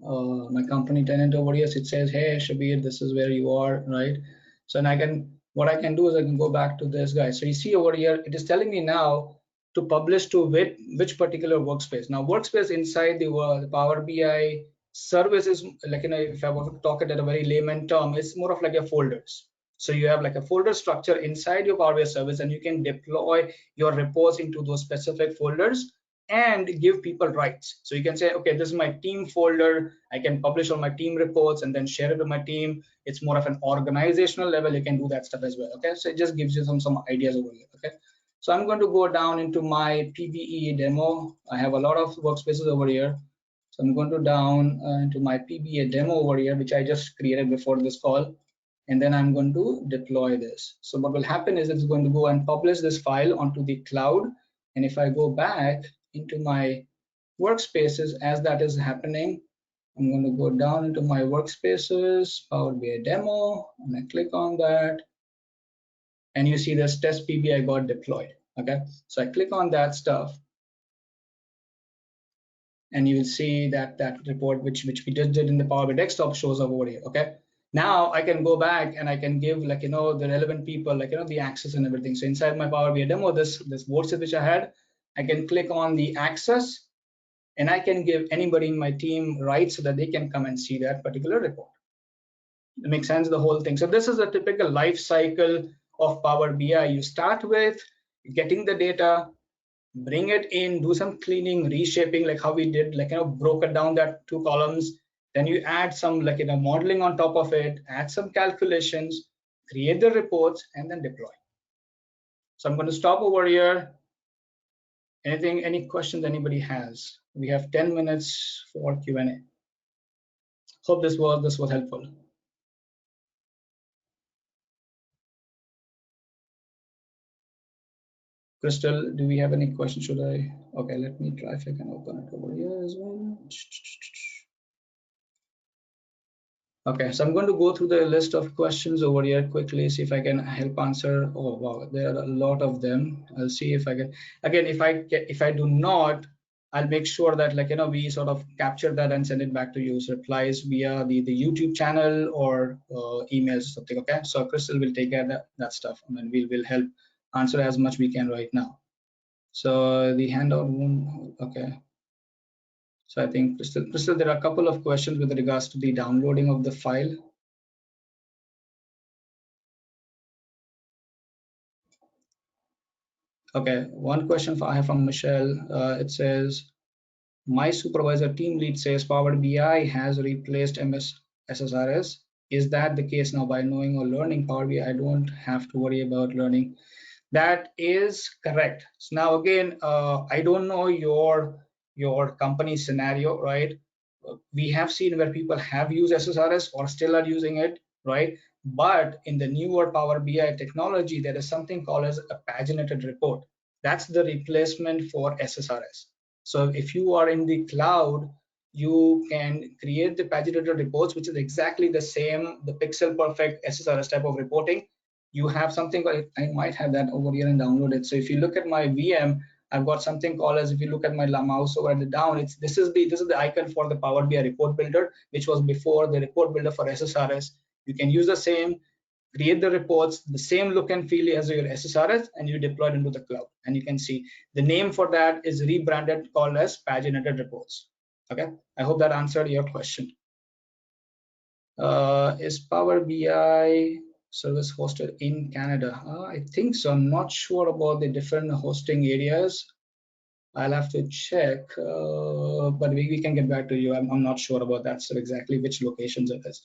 my company tenant over here. So it says, hey, Shabir, this is where you are, right? So and what I can do is I can go back to this guy. So you see over here, it is telling me now to publish to which particular workspace. Now workspace inside the Power BI service is like, if I want to talk it at a very layman term, it's more of like a folders. So you have like a folder structure inside your Power BI service, and you can deploy your reports into those specific folders and give people rights. So you can say, okay, this is my team folder. I can publish all my team reports and then share it with my team. It's more of an organizational level. You can do that stuff as well. Okay, so it just gives you some ideas over here. Okay, so I'm going to go down into my PBE demo. I have a lot of workspaces over here. So I'm going to down into my PBA demo over here, which I just created before this call. and then I'm going to deploy this. So what will happen is it's going to go and publish this file onto the cloud. And if I go back into my workspaces as that is happening, I'm going to go down into my workspaces, Power BI demo, and I click on that. And you see this test PBI got deployed. Okay, so I click on that stuff, and you will see that report which we just did in the Power BI desktop shows up over here. Okay, now I can go back and I can give, like, the relevant people, like, the access and everything. So inside my Power BI demo, this worksheet which I had, I can click on the access, and I can give anybody in my team rights so that they can come and see that particular report. It makes sense, the whole thing. So this is a typical life cycle of Power BI. You start with getting the data, bring it in, do some cleaning, reshaping, like how we did, like, broke it down that 2 columns. Then you add some, like, modeling on top of it, add some calculations, create the reports, and then deploy. So I'm going to stop over here. Any questions anybody has? We have 10 minutes for Q&A. Hope this was helpful. Crystal, do we have any questions? Should I? Okay, let me try if I can open it over here as well. Okay, so I'm going to go through the list of questions over here quickly, see if I can help answer. Oh wow, there are a lot of them. I'll see if I can. Again, if I do not, I'll make sure that, like, we sort of capture that and send it back to you. So replies via the YouTube channel or emails, something. Okay, so Crystal will take care of that stuff. I mean, we'll help answer as much we can right now. So the handout room, okay. So I think, Crystal, there are a couple of questions with regards to the downloading of the file. Okay, one question I have from Michelle. It says, my supervisor team lead says Power BI has replaced MS SSRS. Is that the case now? By knowing or learning Power BI, I don't have to worry about learning. That is correct. So now again, I don't know your company scenario, right? We have seen where people have used SSRS or still are using it, right? But in the newer Power BI technology, there is something called as a paginated report. That's the replacement for SSRS. So if you are in the cloud, you can create the paginated reports, which is exactly the same, the pixel perfect SSRS type of reporting. You have something, I might have that over here and download it. So if you look at my VM, I've got something called as, if you look at my mouse over at the down, this is the icon for the Power BI report builder, which was before the report builder for SSRS. You can use the same, create the reports, the same look and feel as your SSRS, and you deploy it into the cloud. And you can see the name for that is rebranded, called as paginated reports. Okay, I hope that answered your question. Is Power BI service hosted in Canada? I think so. I'm not sure about the different hosting areas. I'll have to check, but we can get back to you. I'm not sure about that, so exactly which locations it is.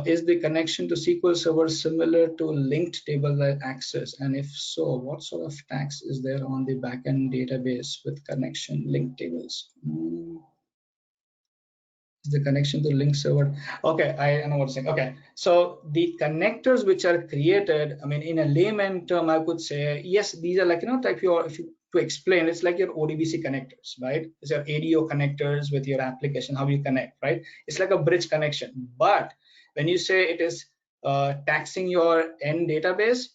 Is the connection to SQL Server similar to linked table access? And if so, what sort of tax is there on the backend database with connection linked tables? The connection to link server. Okay, I know what to say. Okay, so the connectors which are created, I mean, in a layman term, I could say, yes, these are like, to explain, it's like your ODBC connectors, right? It's your ADO connectors with your application, how you connect, right? It's like a bridge connection. But when you say it is taxing your end database,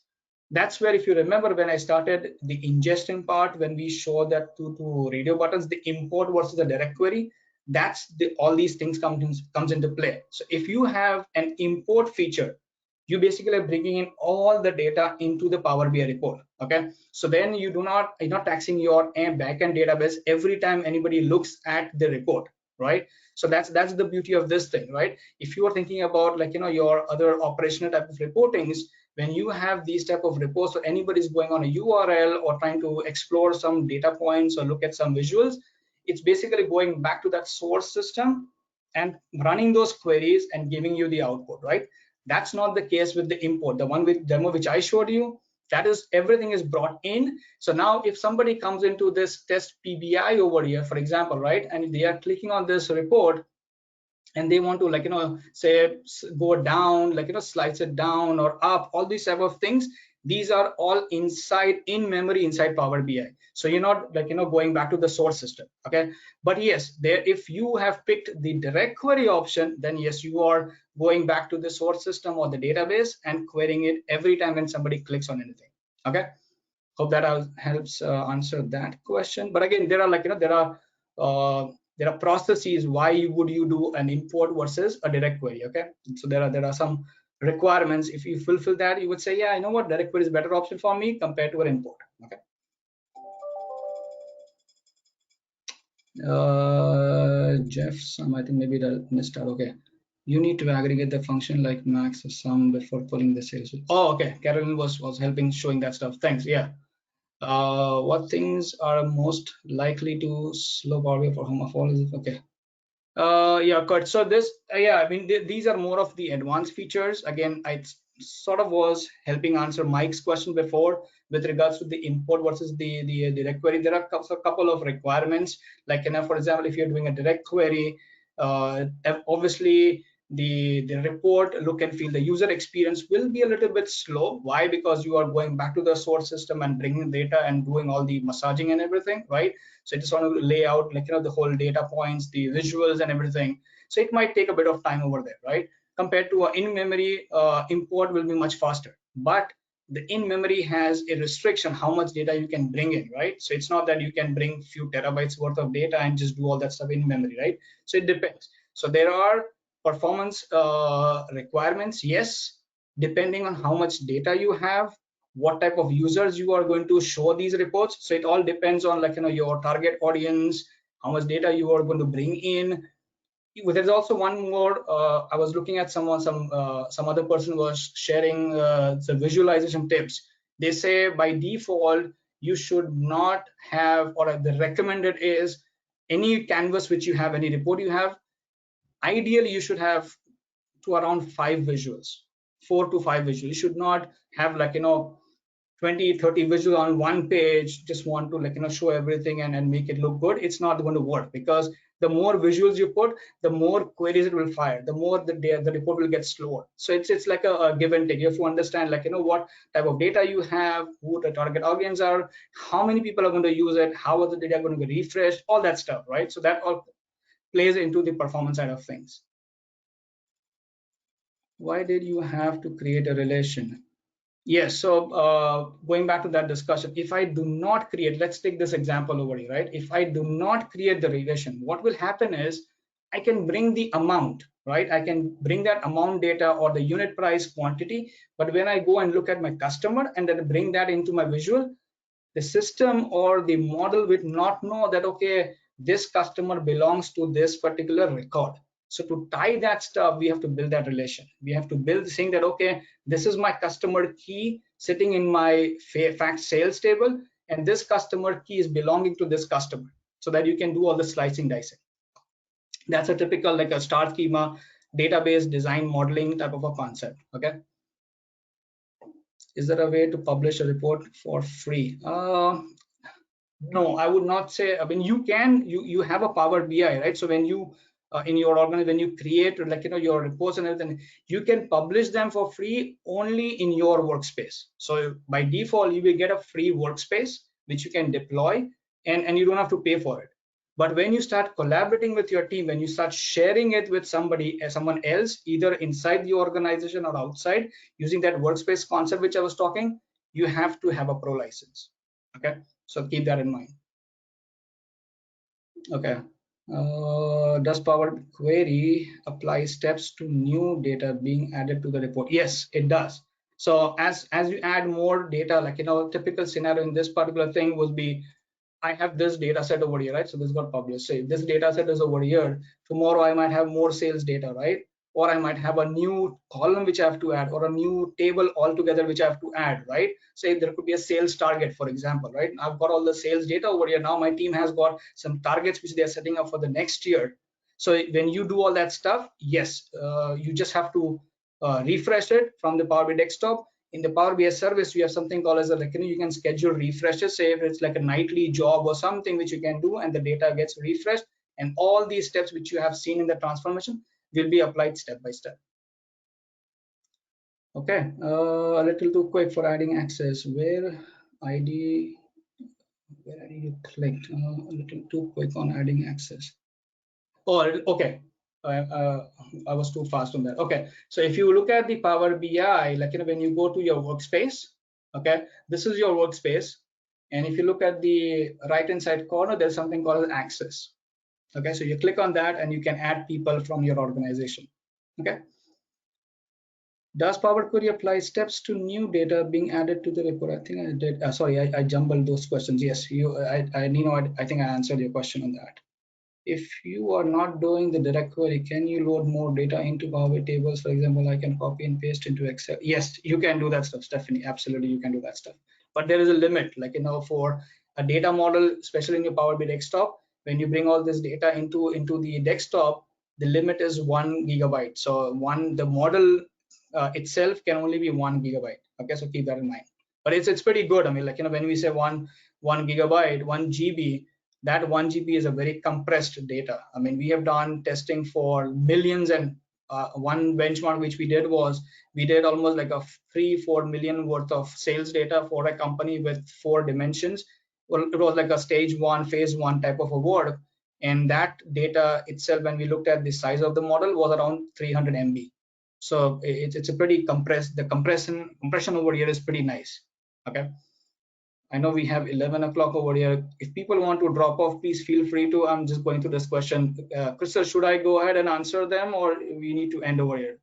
that's where, if you remember, when I started the ingestion part, when we show that two radio buttons, the import versus the direct query, that's all these things comes into play. So if you have an import feature, you basically are bringing in all the data into the Power BI report. Okay, so then you're not taxing your backend database every time anybody looks at the report, right? So that's the beauty of this thing, right? If you are thinking about, like, your other operational type of reportings, when you have these type of reports, so anybody's going on a URL or trying to explore some data points or look at some visuals, it's basically going back to that source system and running those queries and giving you the output, right? That's not the case with the import. The one with demo which I showed you, that is, everything is brought in. So now if somebody comes into this test PBI over here, for example, right, and they are clicking on this report, and they want to, like, say go down, like, slice it down or up, all these type of things. These are all inside in memory inside Power BI. So you're not, like, going back to the source system. Okay, but yes, there, if you have picked the direct query option, then yes, you are going back to the source system or the database and querying it every time when somebody clicks on anything. Okay, hope that helps answer that question. But again, there are, like, there are processes why would you do an import versus a direct query. Okay, so there are some requirements. If you fulfill that, you would say, yeah, you know what, direct query is a better option for me compared to an import. Okay, Jeff, I think maybe that missed out. Okay, you need to aggregate the function like max or sum before pulling the sales. Oh, okay, Carolyn was helping showing that stuff. Thanks. Yeah. What things are most likely to slow Power BI for home of all? Okay. Yeah, Kurt. So this, yeah, I mean, these are more of the advanced features. Again, I sort of was helping answer Mike's question before with regards to the import versus the direct query. There are a couple of requirements. Like, for example, if you're doing a direct query, obviously the report look and feel, the user experience will be a little bit slow. Why? Because you are going back to the source system and bringing data and doing all the massaging and everything, right? So I just want to lay out, like, the whole data points, the visuals and everything. So it might take a bit of time over there, right? Compared to an in-memory import will be much faster. But the in-memory has a restriction how much data you can bring in, right? So it's not that you can bring few terabytes worth of data and just do all that stuff in memory, right? So it depends. So there are performance requirements, yes, depending on how much data you have, what type of users you are going to show these reports. So it all depends on, like, your target audience, how much data you are going to bring in. There's also one more. I was looking at some other person was sharing the visualization tips. They say by default you should not have, or the recommended is, any canvas which you have, any report you have, ideally you should have to around 5 visuals, 4 to 5 visuals. You should not have, like, 20, 30 visuals on one page, just want to, like, show everything and make it look good. It's not going to work, because the more visuals you put, the more queries it will fire, the more the report will get slower. So it's like a give and take. You have to understand, like, what type of data you have, who the target audience are, how many people are going to use it, how are the data going to be refreshed, all that stuff, right? So that all plays into the performance side of things. Why did you have to create a relation? Yes, so going back to that discussion, if I do not create, let's take this example over here, right? If I do not create the relation, what will happen is I can bring the amount, right? I can bring that amount data or the unit price quantity, but when I go and look at my customer and then bring that into my visual, the system or the model will not know that, okay, this customer belongs to this particular record. So to tie that stuff, we have to build that relation. We have to build saying that, okay, this is my customer key sitting in my fact sales table, and this customer key is belonging to this customer, so that you can do all the slicing dicing. That's a typical, like, a star schema database design modeling type of a concept. Okay, is there a way to publish a report for free? No, I would not say. I mean, you can, you have a Power BI, right? So when you in your organization, when you create, like, your reports and everything, you can publish them for free only in your workspace. So by default, you will get a free workspace which you can deploy, and you don't have to pay for it. But when you start collaborating with your team, when you start sharing it with someone else, either inside the organization or outside, using that workspace concept which I was talking, you have to have a pro license. Okay, so keep that in mind. Okay. Does Power Query apply steps to new data being added to the report? Yes, it does. So as you add more data, like, typical scenario in this particular thing would be, I have this data set over here, right? So this got published. Say this data set is over here. Tomorrow I might have more sales data, right? Or I might have a new column which I have to add, or a new table altogether which I have to add, right? Say there could be a sales target, for example, right? I've got all the sales data over here. Now my team has got some targets which they're setting up for the next year. So when you do all that stuff, yes, you just have to refresh it from the Power BI desktop. In the Power BI service, we have something called as a, like, you can schedule refreshes. Say if it's like a nightly job or something which you can do, and the data gets refreshed, and all these steps which you have seen in the transformation, will be applied step by step. Okay, a little too quick for adding access. Where ID you clicked, a little too quick on adding access. Oh, okay. I was too fast on that. Okay, so if you look at the Power BI, like when you go to your workspace, okay, this is your workspace, and if you look at the right-hand side corner, there's something called access. Okay, so you click on that, and you can add people from your organization. Okay. Does Power Query apply steps to new data being added to the report? I think I did. Sorry, I jumbled those questions. Yes, I think I answered your question on that. If you are not doing the direct query, can you load more data into Power tables? For example, I can copy and paste into Excel. Yes, you can do that stuff, Stephanie. Absolutely, you can do that stuff. But there is a limit, like for a data model, especially in your Power BI desktop, when you bring all this data into the desktop, the limit is 1 gigabyte. So the model itself can only be 1 gigabyte. Okay, so keep that in mind. But it's pretty good. I mean, like when we say one gigabyte, 1 GB, that 1 GB is a very compressed data. I mean, we have done testing for millions, and one benchmark which we did was we did almost like a 3-4 million worth of sales data for a company with 4 dimensions. Well, it was like a stage 1, phase 1 type of a work, and that data itself, when we looked at the size of the model, was around 300 MB. So it's a pretty compressed. The compression over here is pretty nice. Okay. I know we have 11 o'clock over here. If people want to drop off, please feel free to. I'm just going through this question. Crystal, should I go ahead and answer them, or we need to end over here?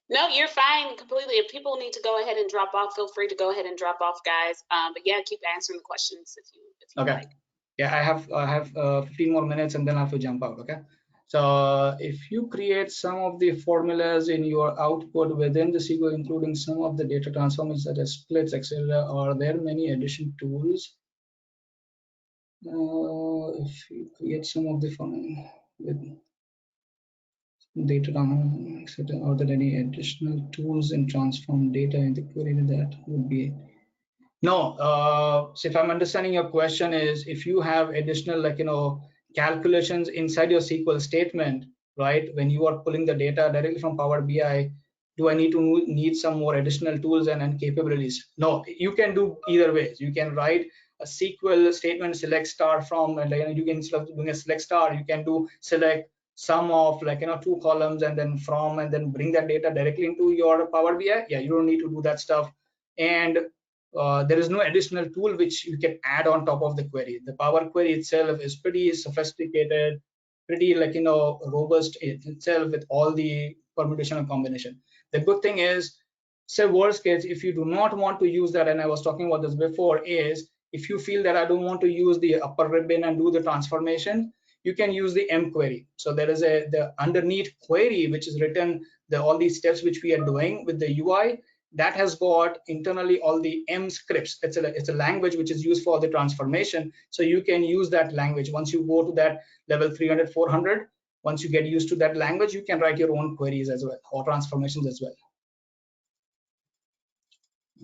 No, you're fine completely. If people need to go ahead and drop off, feel free to go ahead and drop off, guys. But yeah, keep answering the questions if you okay. like. Yeah, I have 15 more minutes, and then I have to jump out. Okay. So if you create some of the formulas in your output within the SQL, including some of the data transformations such as splits, etc., are there many addition tools? If you create some of the following with data, etc., are there any additional tools and transform data in the query? That would be no. So if I'm understanding your question is, if you have additional calculations inside your SQL statement, right? When you are pulling the data directly from Power BI, do I need some more additional tools and capabilities? No, you can do either ways. You can write a SQL statement, select star from, and you can, instead of doing a select star, you can do select sum of 2 columns and then from, and then bring that data directly into your Power BI. Yeah, you don't need to do that stuff. And there is no additional tool which you can add on top of the query. The Power Query itself is pretty sophisticated, pretty robust itself with all the permutation and combination. The good thing is, say worst case, if you do not want to use that, and I was talking about this before, is if you feel that I don't want to use the upper ribbon and do the transformation, you can use the M query. So there is the underneath query which is written, all these steps which we are doing with the UI, that has got internally all the M scripts. It's a language which is used for the transformation. So you can use that language. Once you go to that level 300, 400, once you get used to that language, you can write your own queries as well, or transformations as well.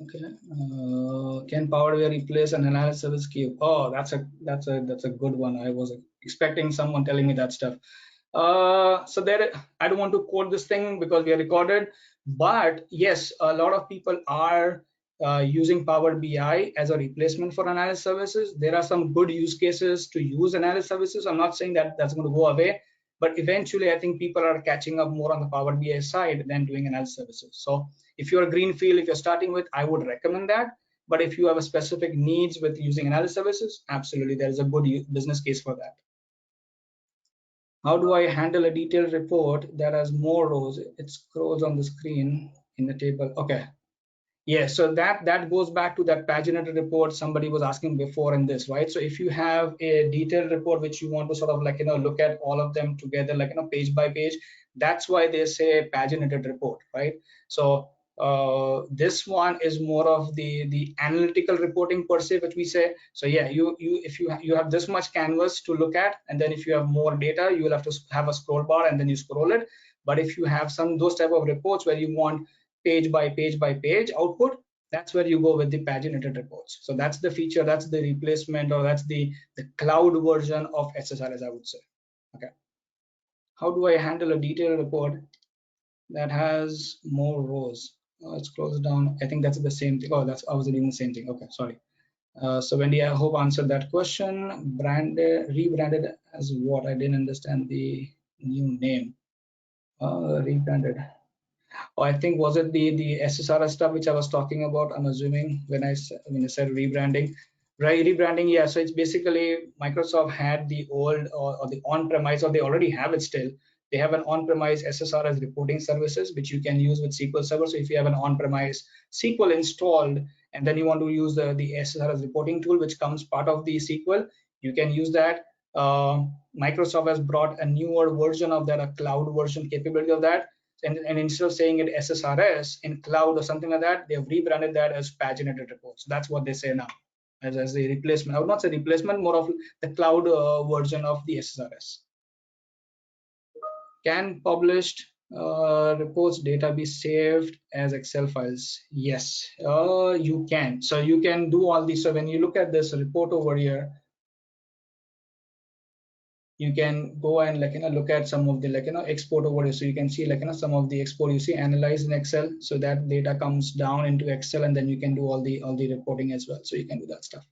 Okay. Can Power BI replace an analysis service queue? Oh, that's a good one. I was expecting someone telling me that stuff. So there, I don't want to quote this thing because we are recorded, but yes, a lot of people are using Power BI as a replacement for analysis services. There are some good use cases to use analysis services. I'm not saying that that's going to go away, but eventually I think people are catching up more on the Power BI side than doing analysis services. So if you're a greenfield, if you're starting with, I would recommend that. But if you have a specific needs with using analysis services, absolutely, there is a good business case for that. How do I handle a detailed report that has more rows? It scrolls on the screen in the table. Okay. Yeah, so that goes back to that paginated report somebody was asking before in this, right? So if you have a detailed report which you want to sort of look at all of them together, page by page, that's why they say paginated report, right? So this one is more of the analytical reporting per se, which we say. So yeah, if you have this much canvas to look at, and then if you have more data, you will have to have a scroll bar and then you scroll it. But if you have those type of reports where you want page by page by page output, that's where you go with the paginated reports. So that's the feature, that's the replacement, or that's the cloud version of SSRS, I would say. Okay. how do I handle a detailed report that has more rows? Let's close it down. I think that's the same thing. Oh, I was reading the same thing. Okay, sorry. So Wendy, I hope I answered that question. Rebranded as what? I didn't understand the new name. Rebranded. Oh, I think was it the SSRS stuff which I was talking about? I'm assuming when I said rebranding, right? Rebranding, yeah. So it's basically Microsoft had the old or the on-premise, or they already have it still. They have an on-premise SSRS reporting services which you can use with SQL Server. So if you have an on-premise SQL installed and then you want to use the SSRS reporting tool which comes part of the SQL, you can use that. Microsoft has brought a newer version of that, a cloud version capability of that. And instead of saying it SSRS in cloud or something like that, they've rebranded that as paginated reports. That's what they say now, as a replacement. I would not say replacement, more of the cloud version of the SSRS. Can published reports data be saved as Excel files? Yes, you can. So you can do all these. So when you look at this report over here, you can go and look at some of the export over here. So you can see some of the export you see analyzed in Excel. So that data comes down into Excel, and then you can do all the reporting as well. So you can do that stuff.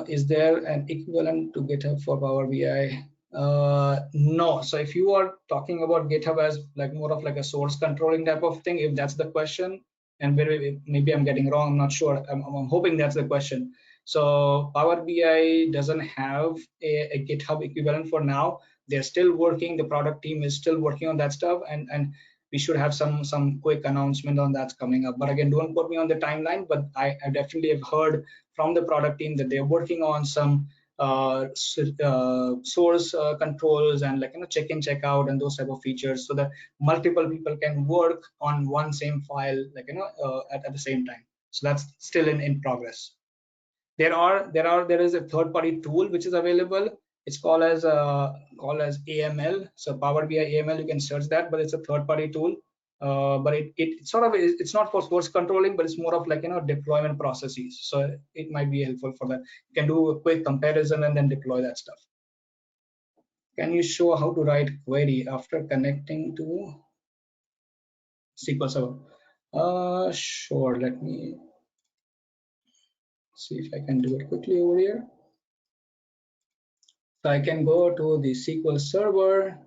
Is there an equivalent to GitHub for Power BI? No. So if you are talking about GitHub as more of a source controlling type of thing, if that's the question, and maybe I'm getting wrong, I'm not sure. I'm hoping that's the question. So Power BI doesn't have a GitHub equivalent for now. They're still working. The product team is still working on that stuff, and we should have some quick announcement on that's coming up. But again, don't put me on the timeline. But I definitely have heard from the product team that they're working on some source controls and check in, check out, and those type of features, so that multiple people can work on one same file at the same time. So that's still in progress. There is a third-party tool which is available. It's called as AML. So Power BI AML, you can search that, but it's a third-party tool. But it sort of it's not for source controlling, but it's more of deployment processes. So it might be helpful for that. You can do a quick comparison and then deploy that stuff. Can you show how to write query after connecting to SQL Server? Sure. Let me see if I can do it quickly over here. So I can go to the SQL Server,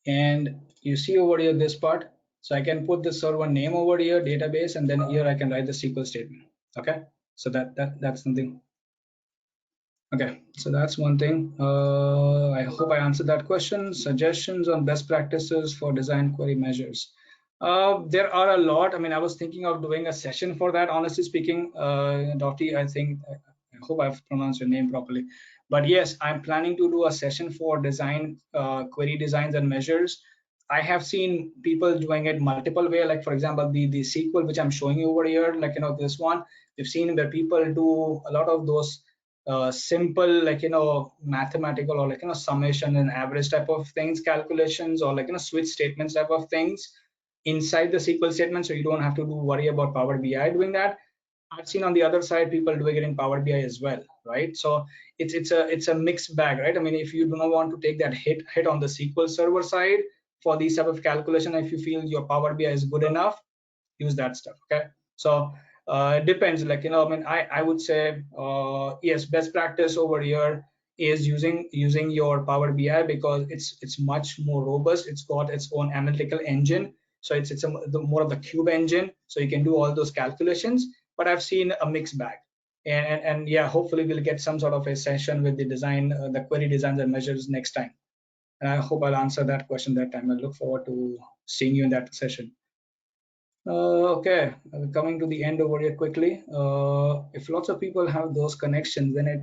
and you see over here this part. So I can put the server name over here, database, and then here I can write the SQL statement. Okay, so that's something. Okay, so that's one thing. I hope I answered that question. Suggestions on best practices for design query measures. There are a lot. I mean, I was thinking of doing a session for that, honestly speaking. Dottie, I hope I've pronounced your name properly. But yes, I'm planning to do a session for design query designs and measures. I have seen people doing it multiple way. Like for example, the SQL which I'm showing you over here, this one. We've seen where people do a lot of those simple mathematical or summation and average type of things, calculations, or switch statements type of things inside the SQL statement, so you don't have to worry about Power BI doing that. I've seen on the other side people doing it in Power BI as well, right? So it's a mixed bag, right? I mean, if you do not want to take that hit on the SQL Server side for these type of calculation, if you feel your Power BI is good enough, use that stuff. Okay, so it depends. I mean, I would say yes, best practice over here is using your Power BI, because it's much more robust. It's got its own analytical engine, so it's more of the cube engine, so you can do all those calculations. But I've seen a mixed bag, and yeah, hopefully we'll get some sort of a session with the design, the query designs and measures next time. And I hope I'll answer that question that time. I look forward to seeing you in that session. Okay, coming to the end over here quickly. If lots of people have those connections, then it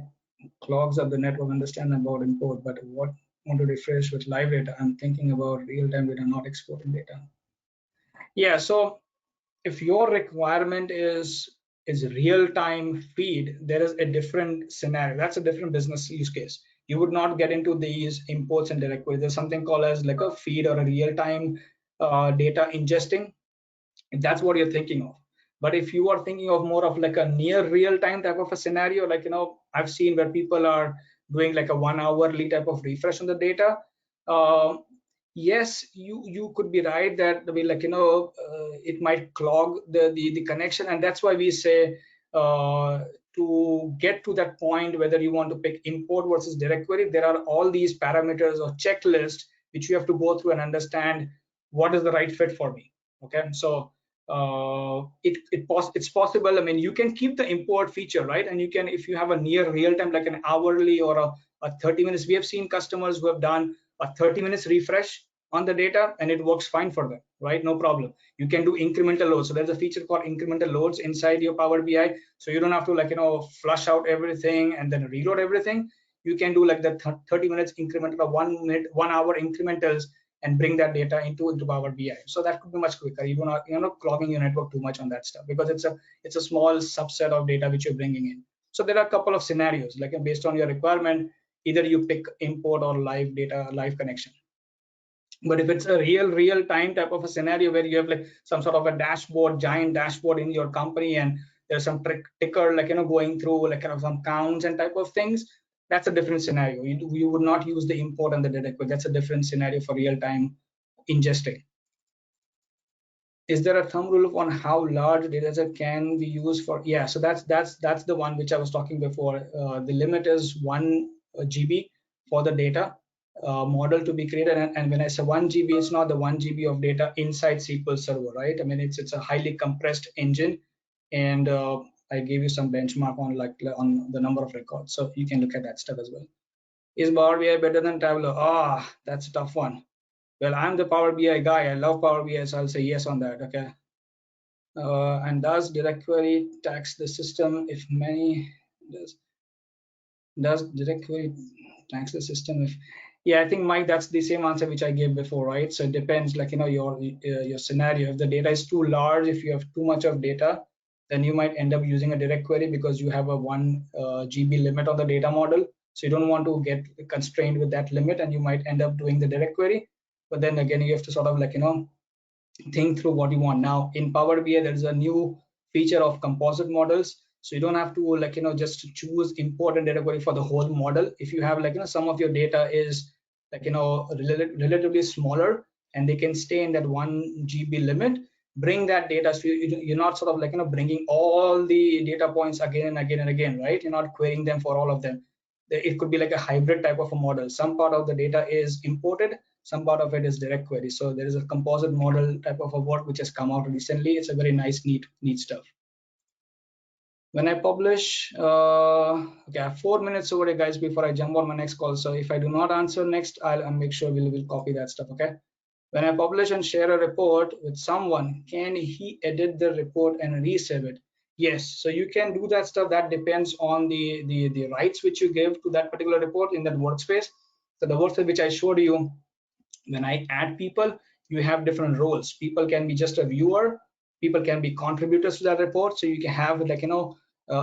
clogs up the network. Understand about import, but what want to refresh with live data? I'm thinking about real-time data, not exporting data. Yeah, so if your requirement is real-time feed, there is a different scenario. That's a different business use case. You would not get into these imports and direct queries. There's something called as a feed or a real-time data ingesting, if that's what you're thinking of. But if you are thinking of more of a near real-time type of a scenario, I've seen where people are doing like a 1 hourly type of refresh on the data, yes, you could be right that like it might clog the connection, and that's why we say to get to that point whether you want to pick import versus direct query, there are all these parameters or checklists which you have to go through and understand what is the right fit for me. Okay, so it's possible. I mean, you can keep the import feature, right? And you can, if you have a near real time, like an hourly or a 30 minutes, we have seen customers who have done a 30 minutes refresh on the data and it works fine for them, right? No problem. You can do incremental loads. So there's a feature called incremental loads inside your Power BI. So you don't have to like, flush out everything and then reload everything. You can do like the 30 minutes incremental or 1 minute, 1 hour incrementals and bring that data into Power BI. So that could be much quicker. You're not clogging your network too much on that stuff because it's a small subset of data which you're bringing in. So there are a couple of scenarios, like based on your requirement, either you pick import or live data, live connection. But if it's a real time type of a scenario where you have like some sort of a dashboard, giant dashboard in your company, and there's some ticker like going through like some counts and type of things, that's a different scenario. You would not use the import and the direct query. That's a different scenario for real time ingesting. Is there a thumb rule on how large data set can be used for? Yeah, so that's the one which I was talking before. The limit is 1 GB for the data model to be created, and when I say 1 GB, it's not the 1 GB of data inside SQL Server, right? I mean, it's a highly compressed engine, and I gave you some benchmark on on the number of records, so you can look at that stuff as well. Is Power BI better than Tableau? That's a tough one. Well, I'm the Power BI guy. I love Power BI, so I'll say yes on that. Okay. And does direct query tax the system if many does direct query tax the system if? Yeah, I think Mike, that's the same answer which I gave before, right? So it depends, like your scenario. If the data is too large, if you have too much of data, then you might end up using a direct query because you have a 1 GB limit on the data model. So you don't want to get constrained with that limit, and you might end up doing the direct query. But then again, you have to sort of think through what you want. Now in Power BI, there's a new feature of composite models, so you don't have to just choose import and data query for the whole model. If you have some of your data is relatively smaller and they can stay in that 1 GB limit, bring that data, so you're not sort of bringing all the data points again and again and again, right? You're not querying them for all of them. It could be like a hybrid type of a model. Some part of the data is imported, some part of it is direct query. So there is a composite model type of a work which has come out recently. It's a very nice, neat stuff. When I publish, okay, I have 4 minutes over here, guys, before I jump on my next call. So if I do not answer next, I'll make sure we'll copy that stuff, okay? When I publish and share a report with someone, can he edit the report and resave it? Yes, so you can do that stuff. That depends on the rights which you give to that particular report in that workspace. So the workspace which I showed you, when I add people, you have different roles. People can be just a viewer, people can be contributors to that report. So you can have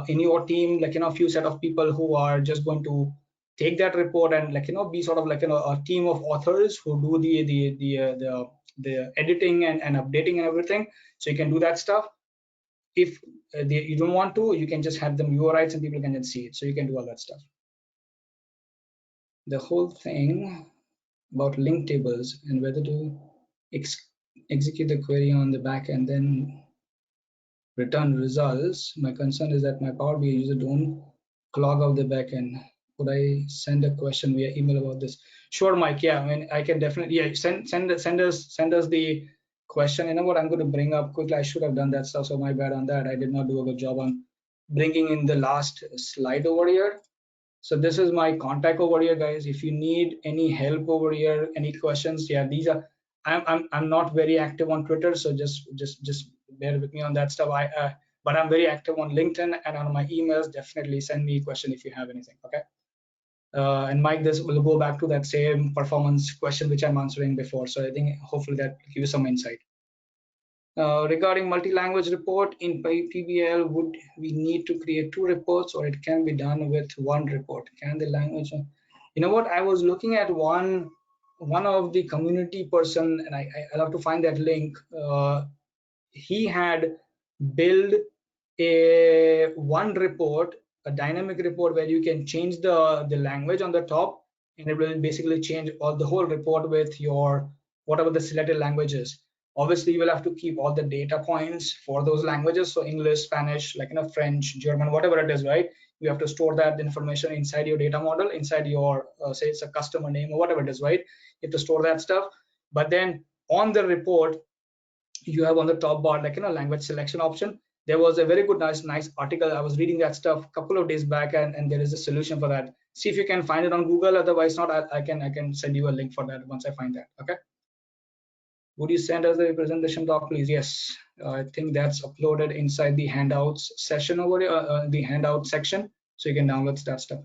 in your team a few set of people who are just going to take that report and be sort of a team of authors who do the editing and updating and everything. So you can do that stuff. If you don't want to, you can just have them viewer rights and people can then see it. So you can do all that stuff. The whole thing about link tables and whether to execute the query on the back and then return results. My concern is that my Power BI user don't clog out the back end. Could I send a question via email about this? Sure, Mike. Yeah, I mean, I can definitely send us the question. You know what? I'm going to bring up quickly. I should have done that stuff, so my bad on that. I did not do a good job on bringing in the last slide over here. So this is my contact over here, guys. If you need any help over here, any questions, yeah, these are. I'm not very active on Twitter, so just bear with me on that stuff. But I'm very active on LinkedIn and on my emails. Definitely send me a question if you have anything. Okay. And Mike, this will go back to that same performance question which I'm answering before. So I think hopefully that gives you some insight. Regarding multi-language report in PBL, would we need to create 2 reports or it can be done with 1 report? Can the language, you know what, I was looking at one of the community person, and I'll have to find that link. He had built a 1 report a dynamic report where you can change the language on the top, and it will basically change all the whole report with your whatever the selected language is. Obviously, you will have to keep all the data points for those languages. So English, Spanish, like French, German, whatever it is, right? You have to store that information inside your data model, inside your say it's a customer name or whatever it is, right? You have to store that stuff. But then on the report, you have on the top bar language selection option. There was a very good nice article. I was reading that stuff a couple of days back, and there is a solution for that. See if you can find it on Google. Otherwise not, I can send you a link for that once I find that. Okay, would you send us the presentation doc, please? Yes, I think that's uploaded inside the handouts session over here, the handout section, so you can download that stuff.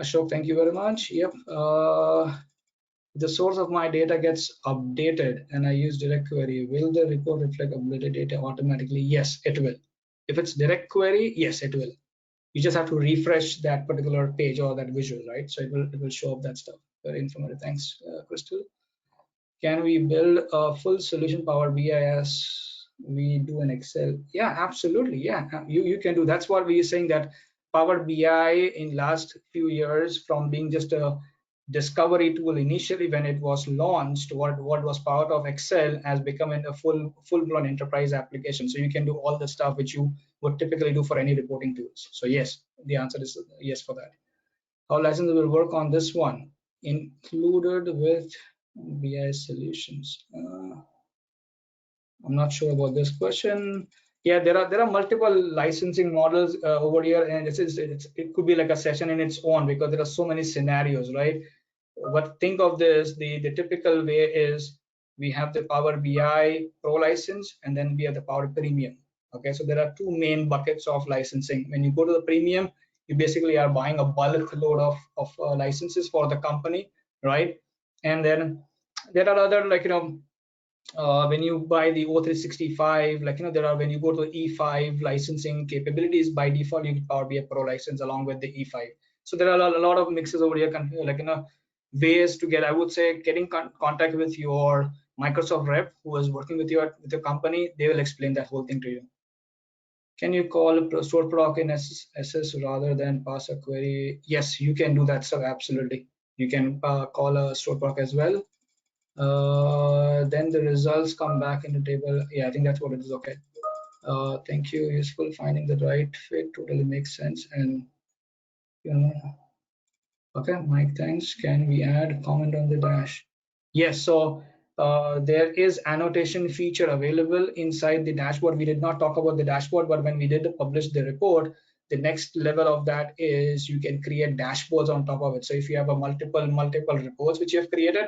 Ashok, thank you very much. Yep. The source of my data gets updated and I use direct query, will the report reflect updated data automatically? Yes, it will. If it's direct query, yes, it will. You just have to refresh that particular page or that visual, right? So it will show up that stuff. Very informative. Thanks, Crystal. Can we build a full solution Power BI as we do in Excel? Yeah, absolutely. Yeah, you can do. That's what we are saying, that Power BI in last few years, from being just a discovery tool initially when it was launched, what was part of Excel, has become a full-blown enterprise application. So you can do all the stuff which you would typically do for any reporting tools. So yes, the answer is yes for that. How license will work on this one? Included with BI solutions. I'm not sure about this question. Yeah, there are multiple licensing models over here, and it could be like a session in its own because there are so many scenarios, right? But think of this, the typical way is we have the Power BI Pro license, and then we have the Power Premium. Okay, so there are two main buckets of licensing. When you go to the Premium, you basically are buying a bulk load of licenses for the company, right? And then there are other when you buy the O365, there are, when you go to E5 licensing capabilities, by default you get Power BI Pro license along with the E5. So there are a lot of mixes over here, ways to get, I would say, getting contact with your Microsoft rep who is working with your company. They will explain that whole thing to you. Can you call a store proc in SS rather than pass a query? Yes, you can do that stuff. Absolutely, you can call a store proc as well. Then the results come back in the table. Yeah, I think that's what it is. Okay. Thank you. Useful. Finding the right fit totally makes sense. And okay, Mike, thanks. Can we add comment on the dash? Yes. So there is annotation feature available inside the dashboard. We did not talk about the dashboard, but when we did publish the report, the next level of that is you can create dashboards on top of it. So if you have a multiple reports which you have created,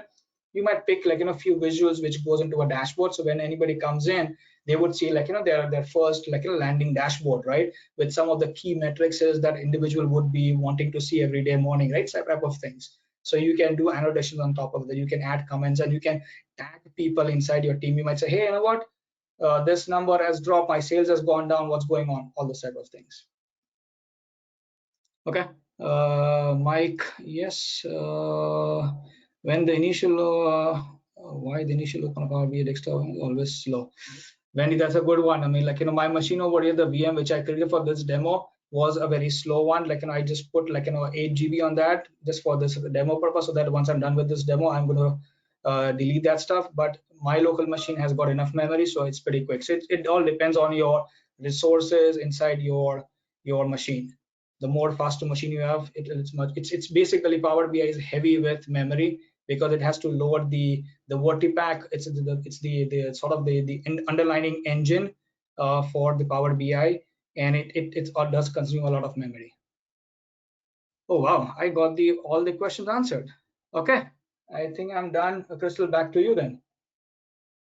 you might pick a few visuals which goes into a dashboard. So when anybody comes in, they would see their first landing dashboard, right, with some of the key metrics that individual would be wanting to see every day morning, right, type of things. So you can do annotations on top of that. You can add comments and you can tag people inside your team. You might say, hey, you know what, this number has dropped, my sales has gone down, what's going on, all those type of things. Okay, Mike, yes. When the initial why the initial open Power BI desktop is always slow? Wendy, that's a good one. I mean, my machine over here, the VM which I created for this demo was a very slow one. I just put 8 GB on that just for this demo purpose, so that once I'm done with this demo, I'm going to delete that stuff. But my local machine has got enough memory, so it's pretty quick. So it all depends on your resources inside your machine. The more faster machine you have, it's basically Power BI is heavy with memory because it has to load the Vertipack. It's the sort of the underlying engine for the Power BI, and it does consume a lot of memory. Oh wow, I got all the questions answered. Okay, I think I'm done. Crystal, back to you then.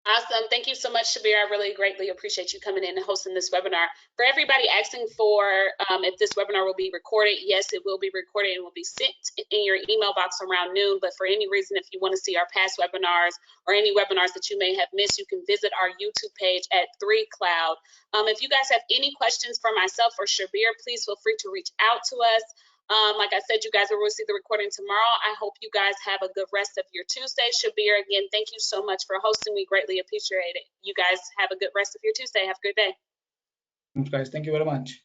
Awesome. Thank you so much, Shabir. I really greatly appreciate you coming in and hosting this webinar. For everybody asking for if this webinar will be recorded, yes, it will be recorded and will be sent in your email box around noon. But for any reason, if you want to see our past webinars or any webinars that you may have missed, you can visit our YouTube page at 3Cloud. If you guys have any questions for myself or Shabir, please feel free to reach out to us. Like I said, you guys will receive the recording tomorrow. I hope you guys have a good rest of your Tuesday. Shabir, again, thank you so much for hosting. We greatly appreciate it. You guys have a good rest of your Tuesday. Have a good day. Thanks, guys. Thank you very much.